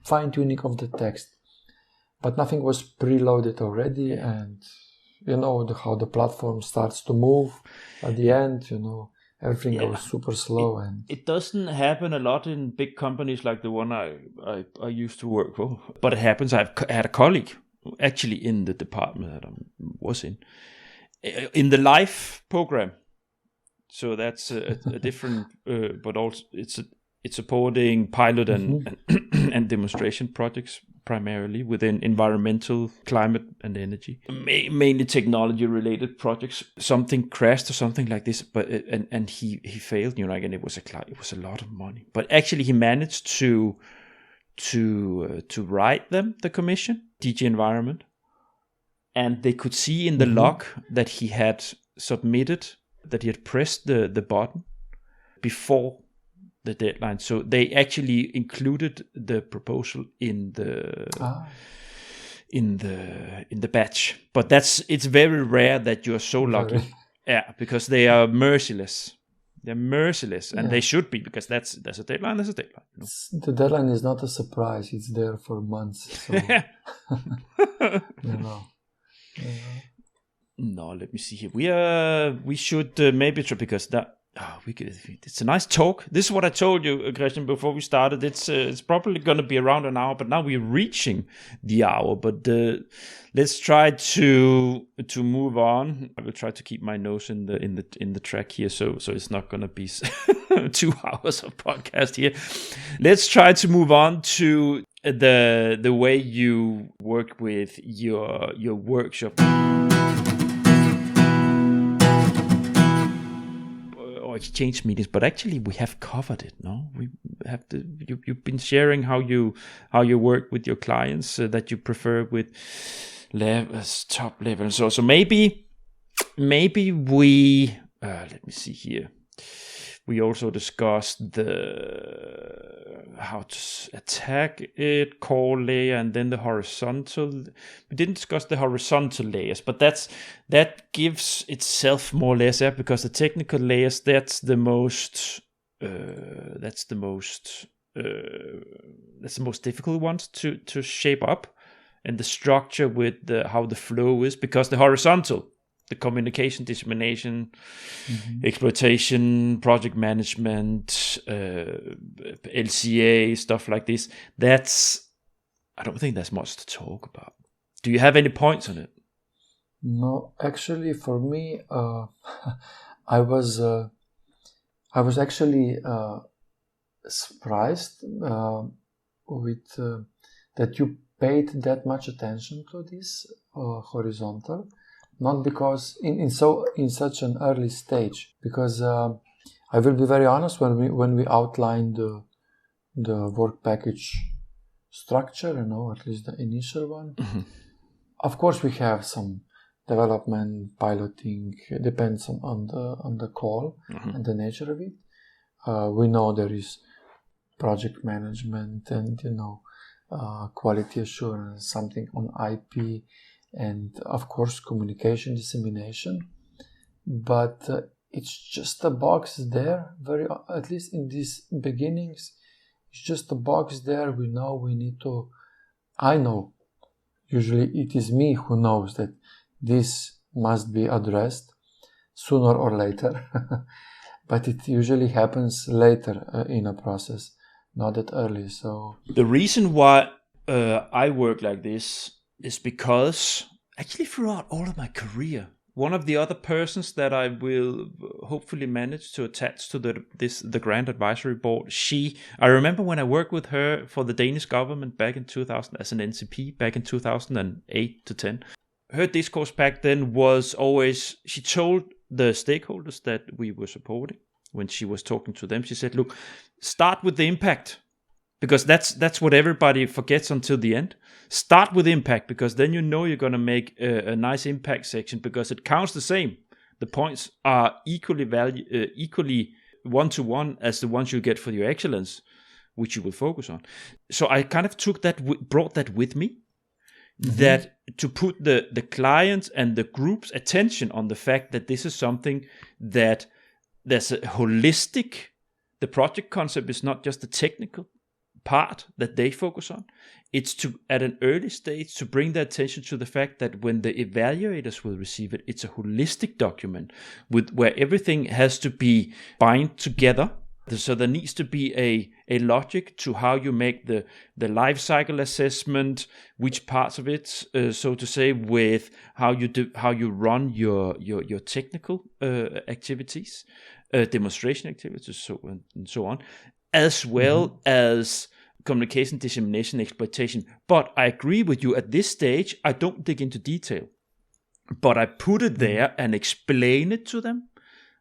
fine tuning of the text. But nothing was preloaded already, and how the platform starts to move at the end, everything goes super slow. And it doesn't happen a lot in big companies like the one I used to work for, but it happens. I had a colleague actually in the department that I was in the life program. So that's a different, but also it's supporting pilot and demonstration projects primarily within environmental, climate, and energy, mainly technology-related projects. Something crashed or something like this, but and he failed. And it was a lot of money. But actually, he managed to write them the commission, DG Environment, and they could see in the log that he had submitted, that he had pressed the button before the deadline. So they actually included the proposal in the batch. But it's very rare that you're so lucky. Yeah, because they are merciless. They're merciless, and they should be, because there's a deadline. There's a deadline. The deadline is not a surprise. It's there for months. So No, let me see here. We should maybe try, because that it's a nice talk. This is what I told you, Kristjan, before we started. It's probably going to be around an hour, but now we're reaching the hour. But let's try to move on. I will try to keep my nose in the track here, so it's not going to be 2 hours of podcast here. Let's try to move on to the way you work with your workshop. Exchange meetings, but actually we have covered it. No, we have you've been sharing how you work with your clients, that you prefer with top level. So maybe we let me see here. We also discussed how to attack it, core layer, and then the horizontal. We didn't discuss the horizontal layers, but that gives itself more layers there, because the technical layers, that's the most difficult ones to shape up, and the structure with how the flow is, because the horizontal, the communication, dissemination, exploitation, project management, LCA, stuff like this. I don't think there's much to talk about. Do you have any points on it? No, actually, for me, I was actually surprised with that you paid that much attention to this horizontal. Not because in such an early stage, because I will be very honest, when we outlined the work package structure, at least the initial one. Of course, we have some development, piloting. It depends on the call and the nature of it. We know there is project management and quality assurance, something on IP. And of course, communication, dissemination, but it's just a box there. At least in these beginnings, it's just a box there. We know we need to. I know. Usually, it is me who knows that this must be addressed sooner or later, but it usually happens later in a process, not that early. So the reason why I work like this is because actually throughout all of my career, one of the other persons that I will hopefully manage to attach to the grant advisory board, I remember when I worked with her for the Danish government back in 2000 as an NCP back in 2008 to 10. Her discourse back then was always, she told the stakeholders that we were supporting, when she was talking to them, she said, look, start with the impact. Because that's what everybody forgets until the end. Start with impact, because then you're going to make a nice impact section, because it counts the same. The points are equally one-to-one as the ones you get for your excellence, which you will focus on. So I kind of brought that with me, that to put the clients and the group's attention on the fact that this is something that there's a holistic the project concept is not just the technical part that they focus on. It's to, at an early stage, to bring their attention to the fact that when the evaluators will receive it, it's a holistic document with where everything has to be bind together. So there needs to be a logic to how you make the life cycle assessment, which parts of it, so to say, with how you run your technical activities, demonstration activities, and so on, as well as communication, dissemination, exploitation. But I agree with you, at this stage, I don't dig into detail, but I put it there and explain it to them,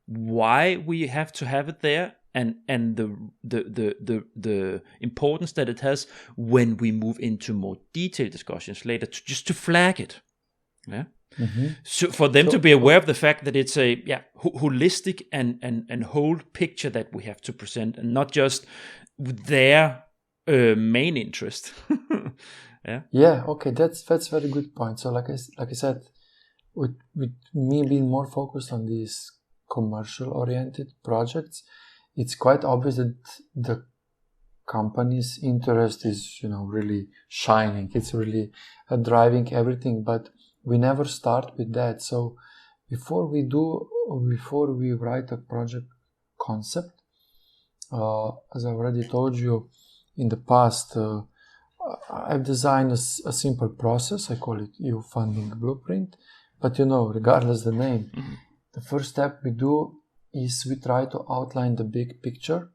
why we have to have it there, and the importance that it has when we move into more detailed discussions later, just to flag it. Yeah. So for them to be aware of the fact that it's a holistic and whole picture that we have to present, and not just their main interest. Okay, that's very good point. So like I said, with me being more focused on these commercial oriented projects, it's quite obvious that the company's interest is really shining. It's really driving everything, but we never start with that. So before we write a project concept, as I already told you in the past, I've designed a simple process. I call it EU funding blueprint. But regardless the name, the first step we do is we try to outline the big picture.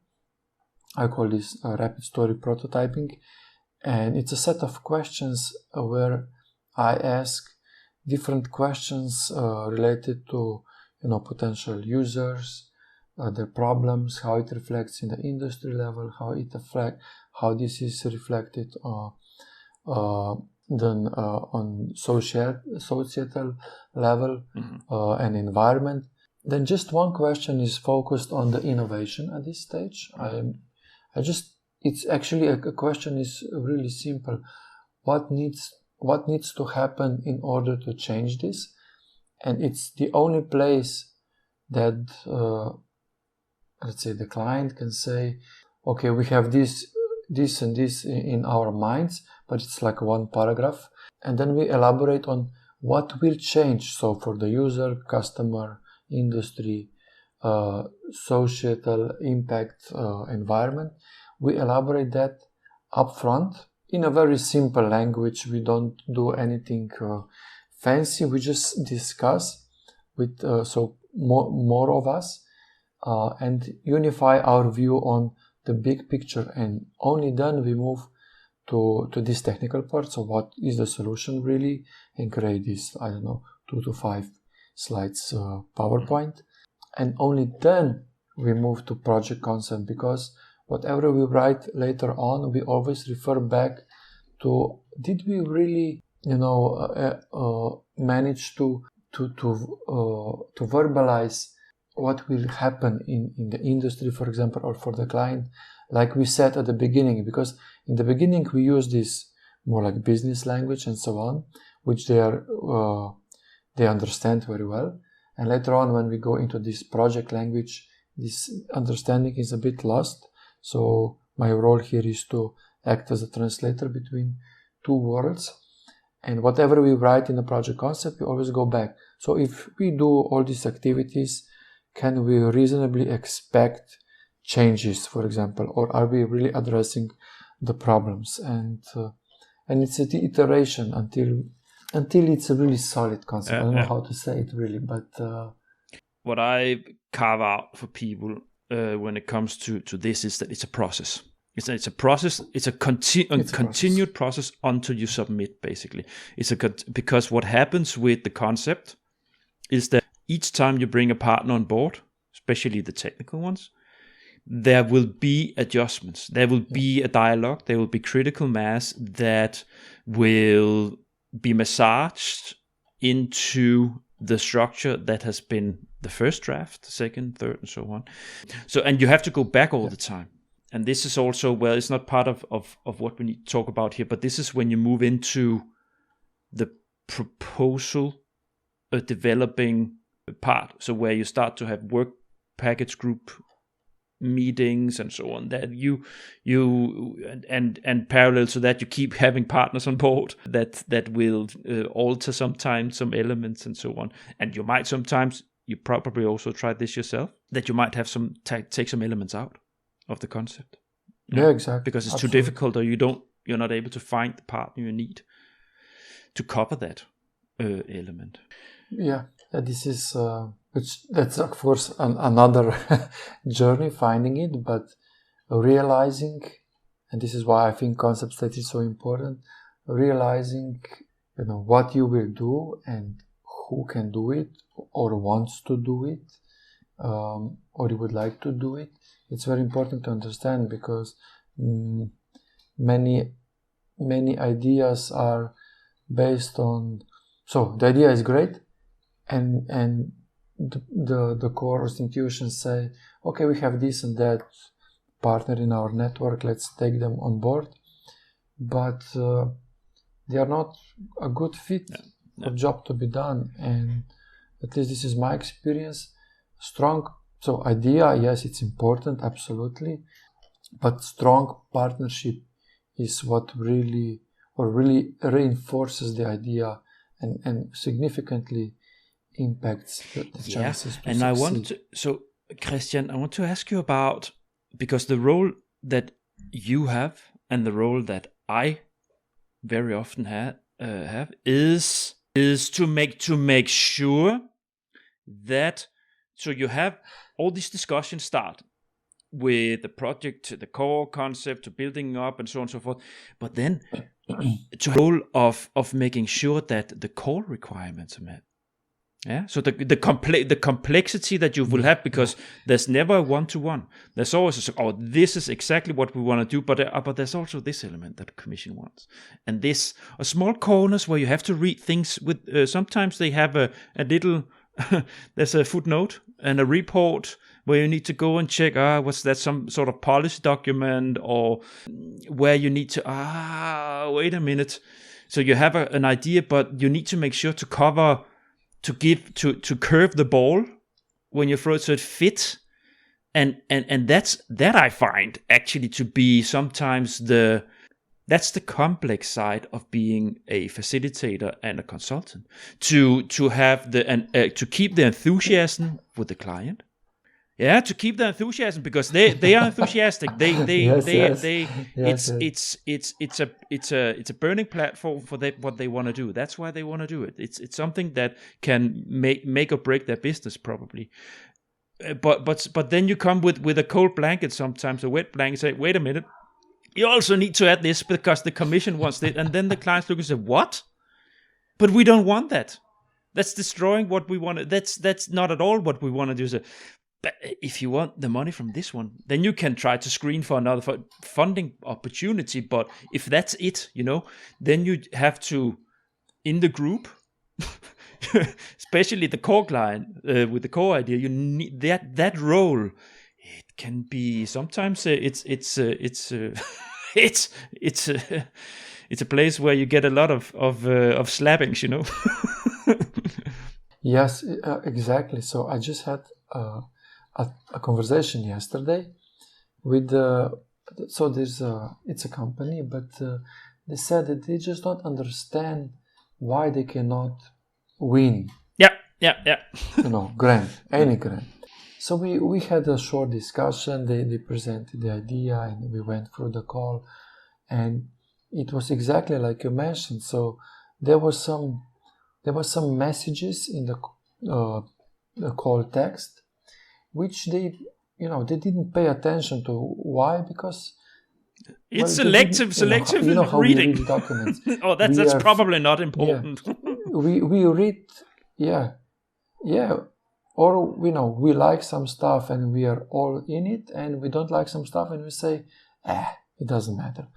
I call this rapid story prototyping, and it's a set of questions where I ask different questions related to potential users, their problems, how it reflects in the industry level, how this is reflected then on societal level and environment. Then just one question is focused on the innovation at this stage. It's actually a question is really simple. What needs to happen in order to change this? And it's the only place that let's say the client can say, okay, we have this and this in our minds, but it's like one paragraph, and then we elaborate on what will change. So for the user, customer, industry, societal impact, environment, we elaborate that upfront in a very simple language. We don't do anything fancy. We just discuss with so more of us and unify our view on the big picture, and only then we move to this technical part. So what is the solution really, and create this 2 to 5 slides PowerPoint, and only then we move to project concept, because whatever we write later on, we always refer back to, did we really manage to verbalize what will happen in the industry, for example, or for the client, like we said at the beginning. Because in the beginning we use this more like business language and so on, which they understand very well, and later on when we go into this project language, this understanding is a bit lost. So my role here is to act as a translator between two worlds, and whatever we write in the project concept, we always go back. So if we do all these activities, can we reasonably expect changes, for example, or are we really addressing the problems? And it's an iteration until it's a really solid concept. I don't know how to say it really, but what I carve out for people when it comes to this is that it's a process. It's a process. It's a continued process until you submit. Basically, because what happens with the concept is that each time you bring a partner on board, especially the technical ones, there will be adjustments. There will be a dialogue. There will be critical mass that will be massaged into the structure that has been the first draft, second, third, and so on. So, and you have to go back all the time. And this is also, well, it's not part of what we need to talk about here, but this is when you move into the proposal developing part. So where you start to have work package group meetings and so on, that you and parallel to that, you keep having partners on board that will alter sometimes some elements and so on. And you might sometimes, you probably also tried this yourself, that you might have some take some elements out of the concept. Yeah, exactly. Because it's Absolutely. too difficult, or you're not able to find the partner you need to cover that element. Yeah, this is that's of course another journey, finding it, but realizing, and this is why I think concept state is so important. Realizing, what you will do and who can do it or wants to do it, or you would like to do it. It's very important to understand, because many ideas are based on. So the idea is great, and the core institutions say, okay, we have this and that partner in our network, let's take them on board, but they are not a good fit for job to be done. And at least this is my experience. So idea, yes, it's important, absolutely, but strong partnership is what really reinforces the idea and significantly impacts the chances to and succeed. Kristjan, I want to ask you about, because the role that you have and the role that I very often have is to make sure that, so you have all these discussions start with the project, the core concept, to building up and so on and so forth, but then to the role of making sure that the core requirements are met. Yeah, so the complexity that you will have, because there's never a one-to-one. There's always this is exactly what we want to do, but there's also this element that the commission wants, and this are small corners where you have to read things with. Sometimes they have a little. There's a footnote and a report where you need to go and check. What's that? Some sort of policy document, or where you need to. Wait a minute. So you have an idea, but you need to make sure to cover. To curve the ball when you throw it so it fits, and that I find actually to be sometimes that's the complex side of being a facilitator and a consultant, to have to keep the enthusiasm with the client. Yeah, to keep the enthusiasm, because they are enthusiastic. It's a burning platform for what they want to do. That's why they want to do it. It's something that can make or break their business, probably. But then you come with a cold blanket sometimes, a wet blanket. Say, wait a minute, you also need to add this because the commission wants it, and then the clients look and say, what? But we don't want that. That's destroying what we want. That's not at all what we want to do. So, but if you want the money from this one, then you can try to screen for another funding opportunity. But if that's it, then you have to, in the group, especially the core client with the core idea, you need that role. It can be sometimes it's a place where you get a lot of slappings, Yes, exactly. So I just had a conversation yesterday with so it's a company, but they said that they just don't understand why they cannot win. Yeah. Grant, any grant. So we had a short discussion. They presented the idea, and we went through the call, and it was exactly like you mentioned. So there were some messages in the call text, which they didn't pay attention to. Why? Because it's selective how reading. We read documents. That's probably not important. Yeah. we read, or we like some stuff and we are all in it, and we don't like some stuff and we say, it doesn't matter.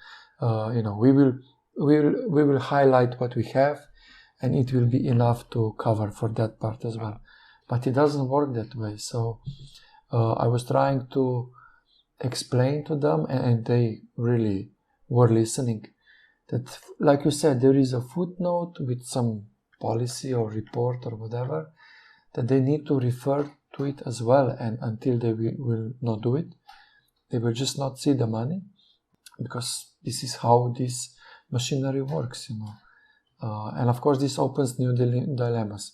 We will highlight what we have, and it will be enough to cover for that part as well. But it doesn't work that way. So I was trying to explain to them, and they really were listening, that, like you said, there is a footnote with some policy or report or whatever, that they need to refer to it as well, and until they will not do it, they will just not see the money, because this is how this machinery works, and of course this opens new dilemmas.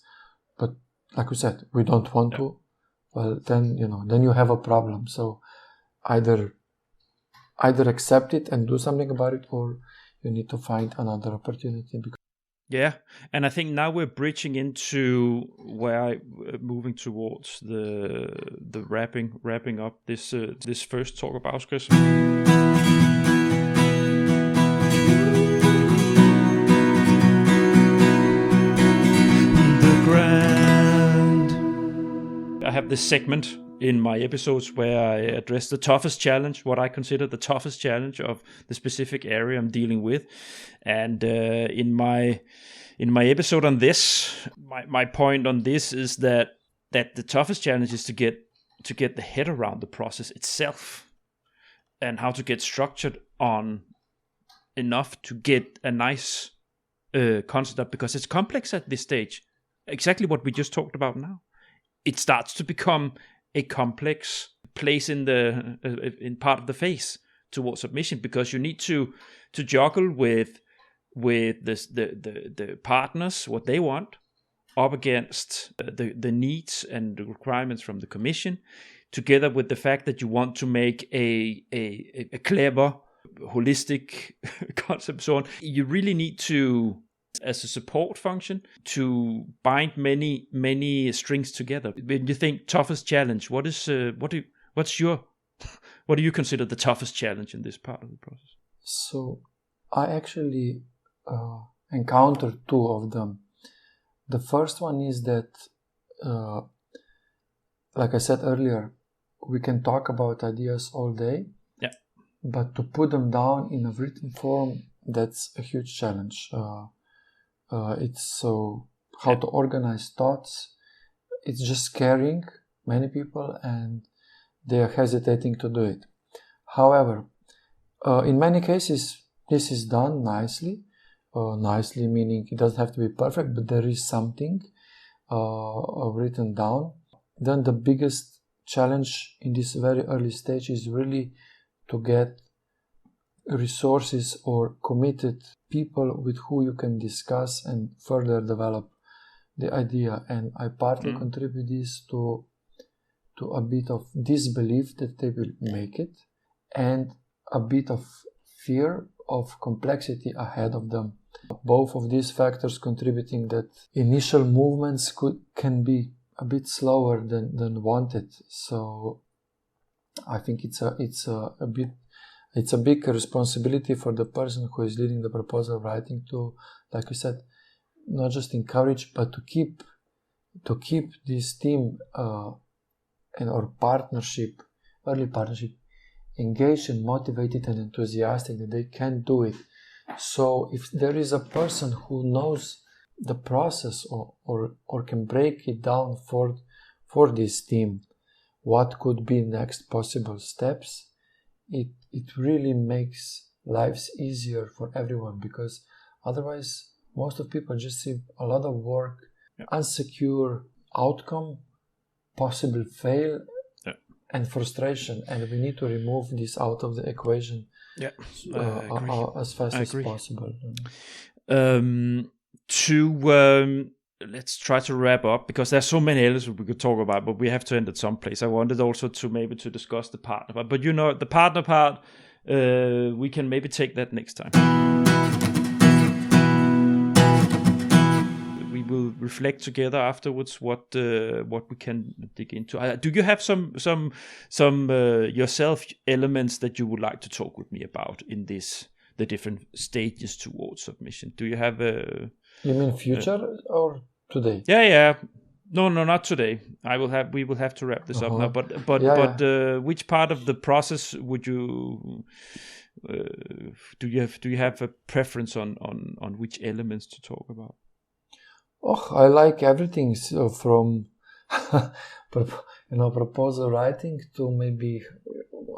But like you said, we don't want to. Well, then you have a problem. So either accept it and do something about it, or you need to find another opportunity. Yeah, and I think now we're bridging into where I moving towards the wrapping up this first talk about Chris. The Grand. I have this segment in my episodes where I address the toughest challenge, what I consider the toughest challenge of the specific area I'm dealing with. And in my episode on this, my point on this is that the toughest challenge is to get the head around the process itself, and how to get structured on enough to get a nice concept, because it's complex at this stage. Exactly what we just talked about now. It starts to become a complex place in part of the phase towards submission, because you need to juggle with the partners, what they want, up against the needs and the requirements from the commission, together with the fact that you want to make a clever, holistic concept, so on. You really need to, as a support function, to bind many strings together. When you think toughest challenge, what do you consider the toughest challenge in this part of the process? So I actually encountered two of them. The first one is that, like I said earlier, we can talk about ideas all day, but to put them down in a written form, that's a huge challenge. It's so how to organize thoughts. It's just scaring many people, and they are hesitating to do it. However, in many cases, this is done nicely. Nicely meaning it doesn't have to be perfect, but there is something written down. Then the biggest challenge in this very early stage is really to get resources or committed people with who you can discuss and further develop the idea. And I partly contribute this to a bit of disbelief that they will make it, and a bit of fear of complexity ahead of them. Both of these factors contributing that initial movements can be a bit slower than wanted. So I think it's a big responsibility for the person who is leading the proposal writing to, like you said, not just encourage, but to keep this team or early partnership, engaged and motivated and enthusiastic that they can do it. So if there is a person who knows the process or can break it down for this team, what could be next possible steps, it really makes lives easier for everyone, because otherwise most of people just see a lot of work, unsecure outcome, possible fail, and frustration, and we need to remove this out of the equation as fast as possible. Let's try to wrap up, because there's so many elements we could talk about, but we have to end at some place. I wanted also to discuss the partner part, but the partner part, we can maybe take that next time. We will reflect together afterwards what we can dig into. Do you have some yourself elements that you would like to talk with me about in the different stages towards submission? Do you have a... You mean future or today? Yeah. No, not today. We will have to wrap this up now. But which part of the process would you do you have a preference on which elements to talk about? I like everything. So from proposal writing to maybe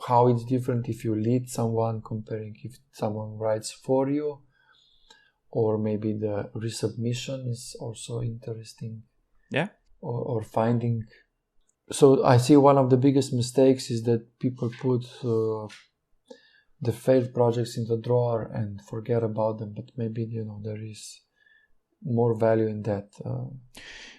how it's different if you lead someone comparing if someone writes for you, or maybe the resubmission is also interesting. Yeah. Or finding So I see one of the biggest mistakes is that people put the failed projects in the drawer and forget about them. But maybe there is more value in that.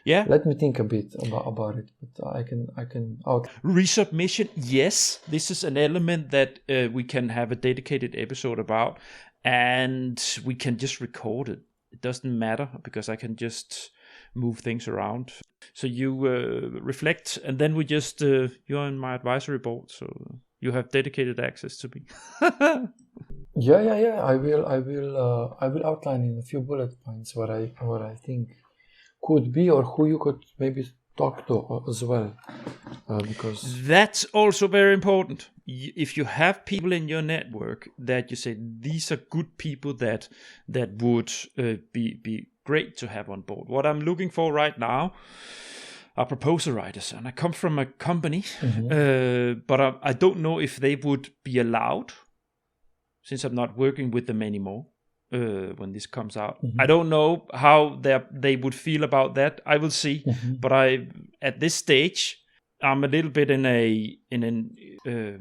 Yeah. Let me think a bit about it. But I can out. Resubmission, yes. This is an element that we can have a dedicated episode about, and we can just record it. It doesn't matter because I can just move things around. So you reflect, and then we just you're in my advisory board, so you have dedicated access to me. Yeah. I will outline in a few bullet points what I think could be, or who you could maybe talk to as well, because that's also very important. If you have people in your network that you say these are good people that would be great to have on board. What I'm looking for right now are proposal writers, and I come from a company, but I don't know if they would be allowed, since I'm not working with them anymore. When this comes out, I don't know how they would feel about that. I will see, but at this stage, I'm a little bit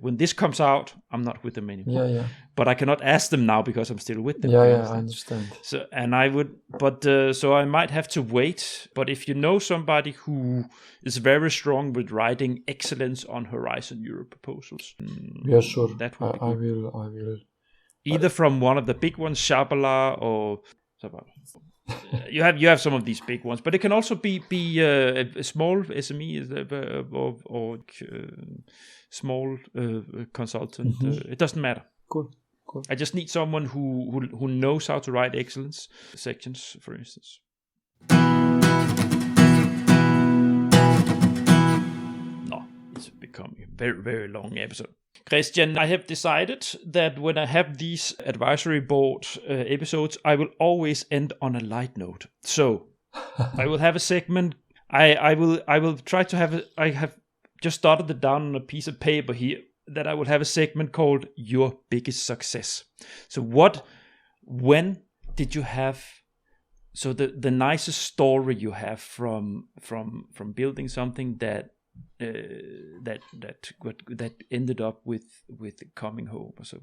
when this comes out, I'm not with them anymore. Yeah. But I cannot ask them now because I'm still with them. Yeah, I understand. So, and I would, but so I might have to wait. But if you know somebody who is very strong with writing excellence on Horizon Europe proposals, yeah, sure, that would I will. Either from one of the big ones, Shabala, or you have some of these big ones, but it can also be a small SME or small consultant. It doesn't matter. Cool. I just need someone who knows how to write excellence sections, for instance. No, it's becoming a very, very long episode. Kristjan, I have decided that when I have these advisory board episodes, I will always end on a light note. So I will have a segment. I will try to have. I have just started it down on a piece of paper here that I will have a segment called Your Biggest Success. So when did you have? So the nicest story you have from building something that ended up with coming home. So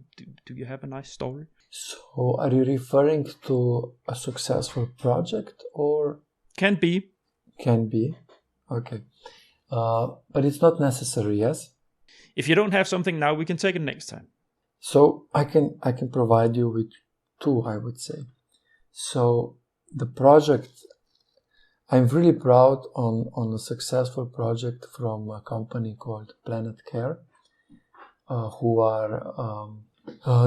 do you have a nice story? So are you referring to a successful project, or can be okay, but it's not necessary, yes? If you don't have something now, we can take it next time. So I can provide you with two, I would say. So the project, I'm really proud on a successful project from a company called Planet Care, who are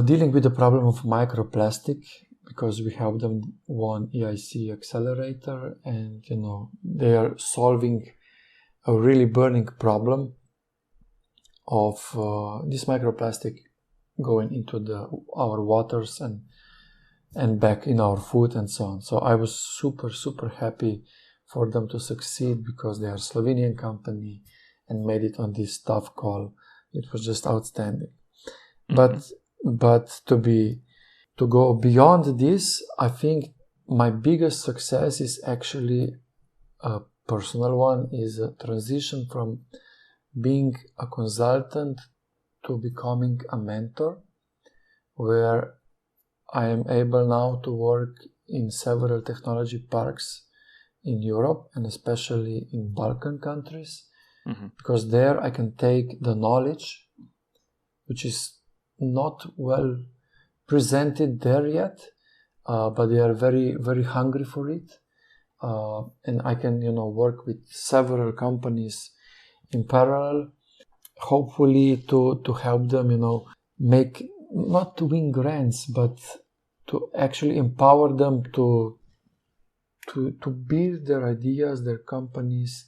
dealing with the problem of microplastic, because we help them one EIC accelerator, and they are solving a really burning problem of this microplastic going into our waters and back in our food and so on. So I was super happy for them to succeed, because they are a Slovenian company and made it on this tough call. It was just outstanding. But to go beyond this, I think my biggest success is actually a personal one, is a transition from being a consultant to becoming a mentor, where I am able now to work in several technology parks in Europe, and especially in Balkan countries, because there I can take the knowledge, which is not well presented there yet, but they are very, very hungry for it, and I can work with several companies in parallel, hopefully to help them make, not to win grants, but to actually empower them to build their ideas, their companies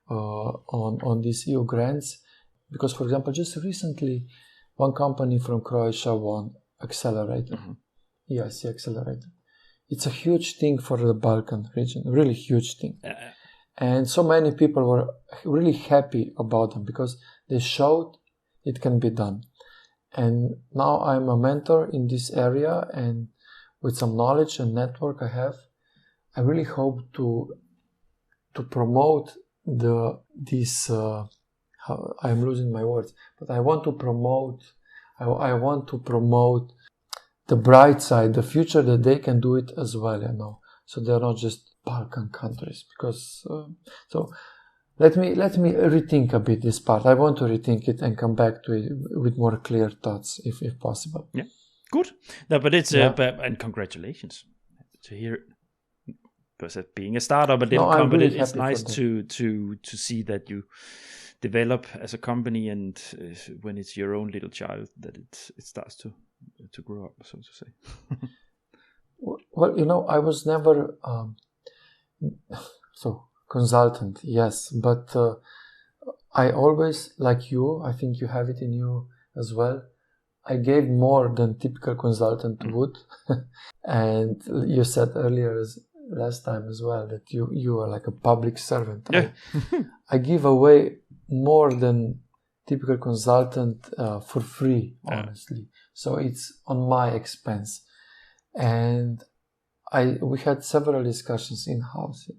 on these EU grants. Because, for example, just recently, one company from Croatia won Accelerator, EIC Accelerator. It's a huge thing for the Balkan region, a really huge thing. And so many people were really happy about them because they showed it can be done. And now I'm a mentor in this area, and with some knowledge and network I have, I really hope to promote this I'm losing my words, but I want to promote. I want to promote the bright side, the future that they can do it as well. So they're not just Balkan countries. Because so let me rethink a bit this part. I want to rethink it and come back to it with more clear thoughts, if possible. Yeah, good. No, but it's and congratulations to hear it. Because being a startup, a little company, really it's nice to see that you develop as a company, and when it's your own little child, that it starts to grow up, so to say. Well, I was never consultant, yes, but I always, like you, I think you have it in you as well. I gave more than typical consultant would, and you said earlier last time as well that you are like a public servant. Yeah. I give away more than typical consultant for free, honestly. So it's on my expense. And we had several discussions in-house,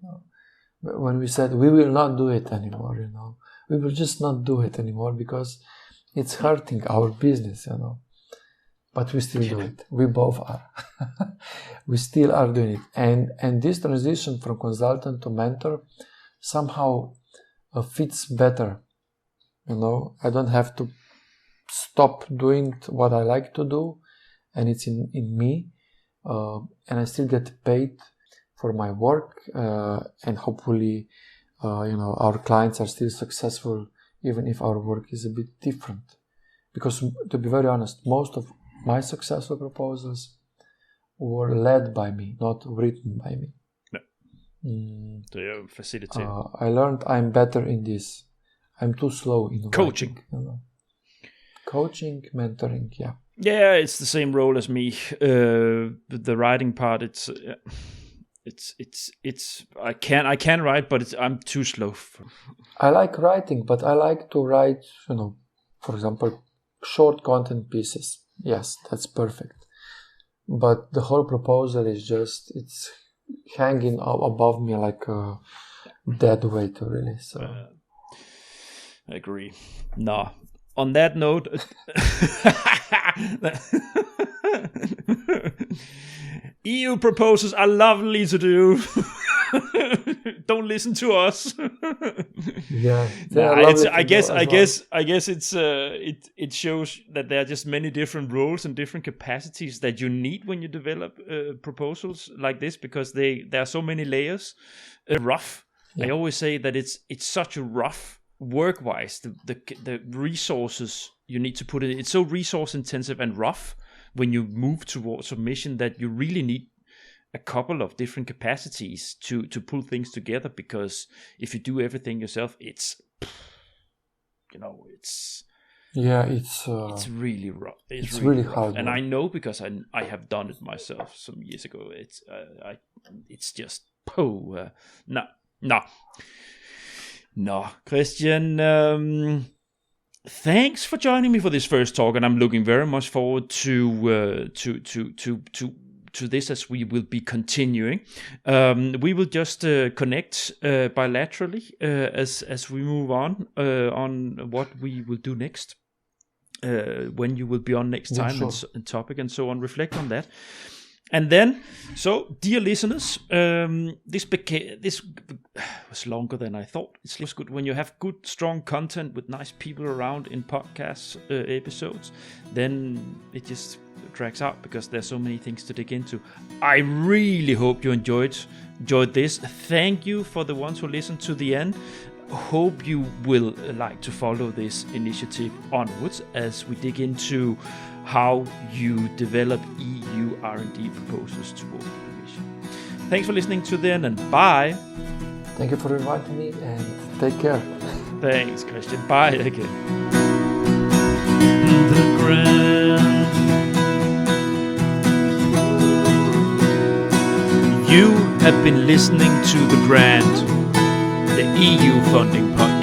when we said we will not do it anymore, we will just not do it anymore because it's hurting our business, But we still do it. We both are. We still are doing it. And this transition from consultant to mentor somehow fits better. I don't have to stop doing what I like to do, and it's in me. And I still get paid for my work, and hopefully, our clients are still successful, even if our work is a bit different. Because to be very honest, most of my successful proposals were led by me, not written by me. No. So you're facilitating. I learned I'm better in this. I'm too slow in coaching. Writing, Coaching, mentoring, yeah. Yeah, it's the same role as me. The writing part, it's I can write, but I'm too slow. I like writing, but I like to write, for example, short content pieces. Yes, that's perfect. But the whole proposal is it's hanging above me like a dead weight, really. So I agree. No. On that note, EU proposals are lovely to do. Don't listen to us. Yeah, I guess it shows that there are just many different roles and different capacities that you need when you develop proposals like this, because there are so many layers. Rough. Yeah. I always say that it's such a rough. Work-wise, the resources you need to put in, it's so resource intensive and rough when you move towards submission that you really need a couple of different capacities to pull things together, because if you do everything yourself, it's really rough. It's really hard, and I know because I have done it myself some years ago. It's just No, Kristjan, thanks for joining me for this first talk, and I'm looking very much forward to this as we will be continuing. We will just connect bilaterally as we move on what we will do next, when you will be on next time, sure. and topic and so on. Reflect on that. And then, so dear listeners, this was longer than I thought. It's less good when you have good, strong content with nice people around in podcast episodes. Then it just drags out because there's so many things to dig into. I really hope you enjoyed this. Thank you for the ones who listened to the end. Hope you will like to follow this initiative onwards as we dig into how you develop EU R&D proposals toward the Commission. Thanks for listening to the end, and bye. Thank you for inviting me, and take care. Thanks, Kristjan. Bye again. The Grant. You have been listening to The Grant, the EU funding podcast.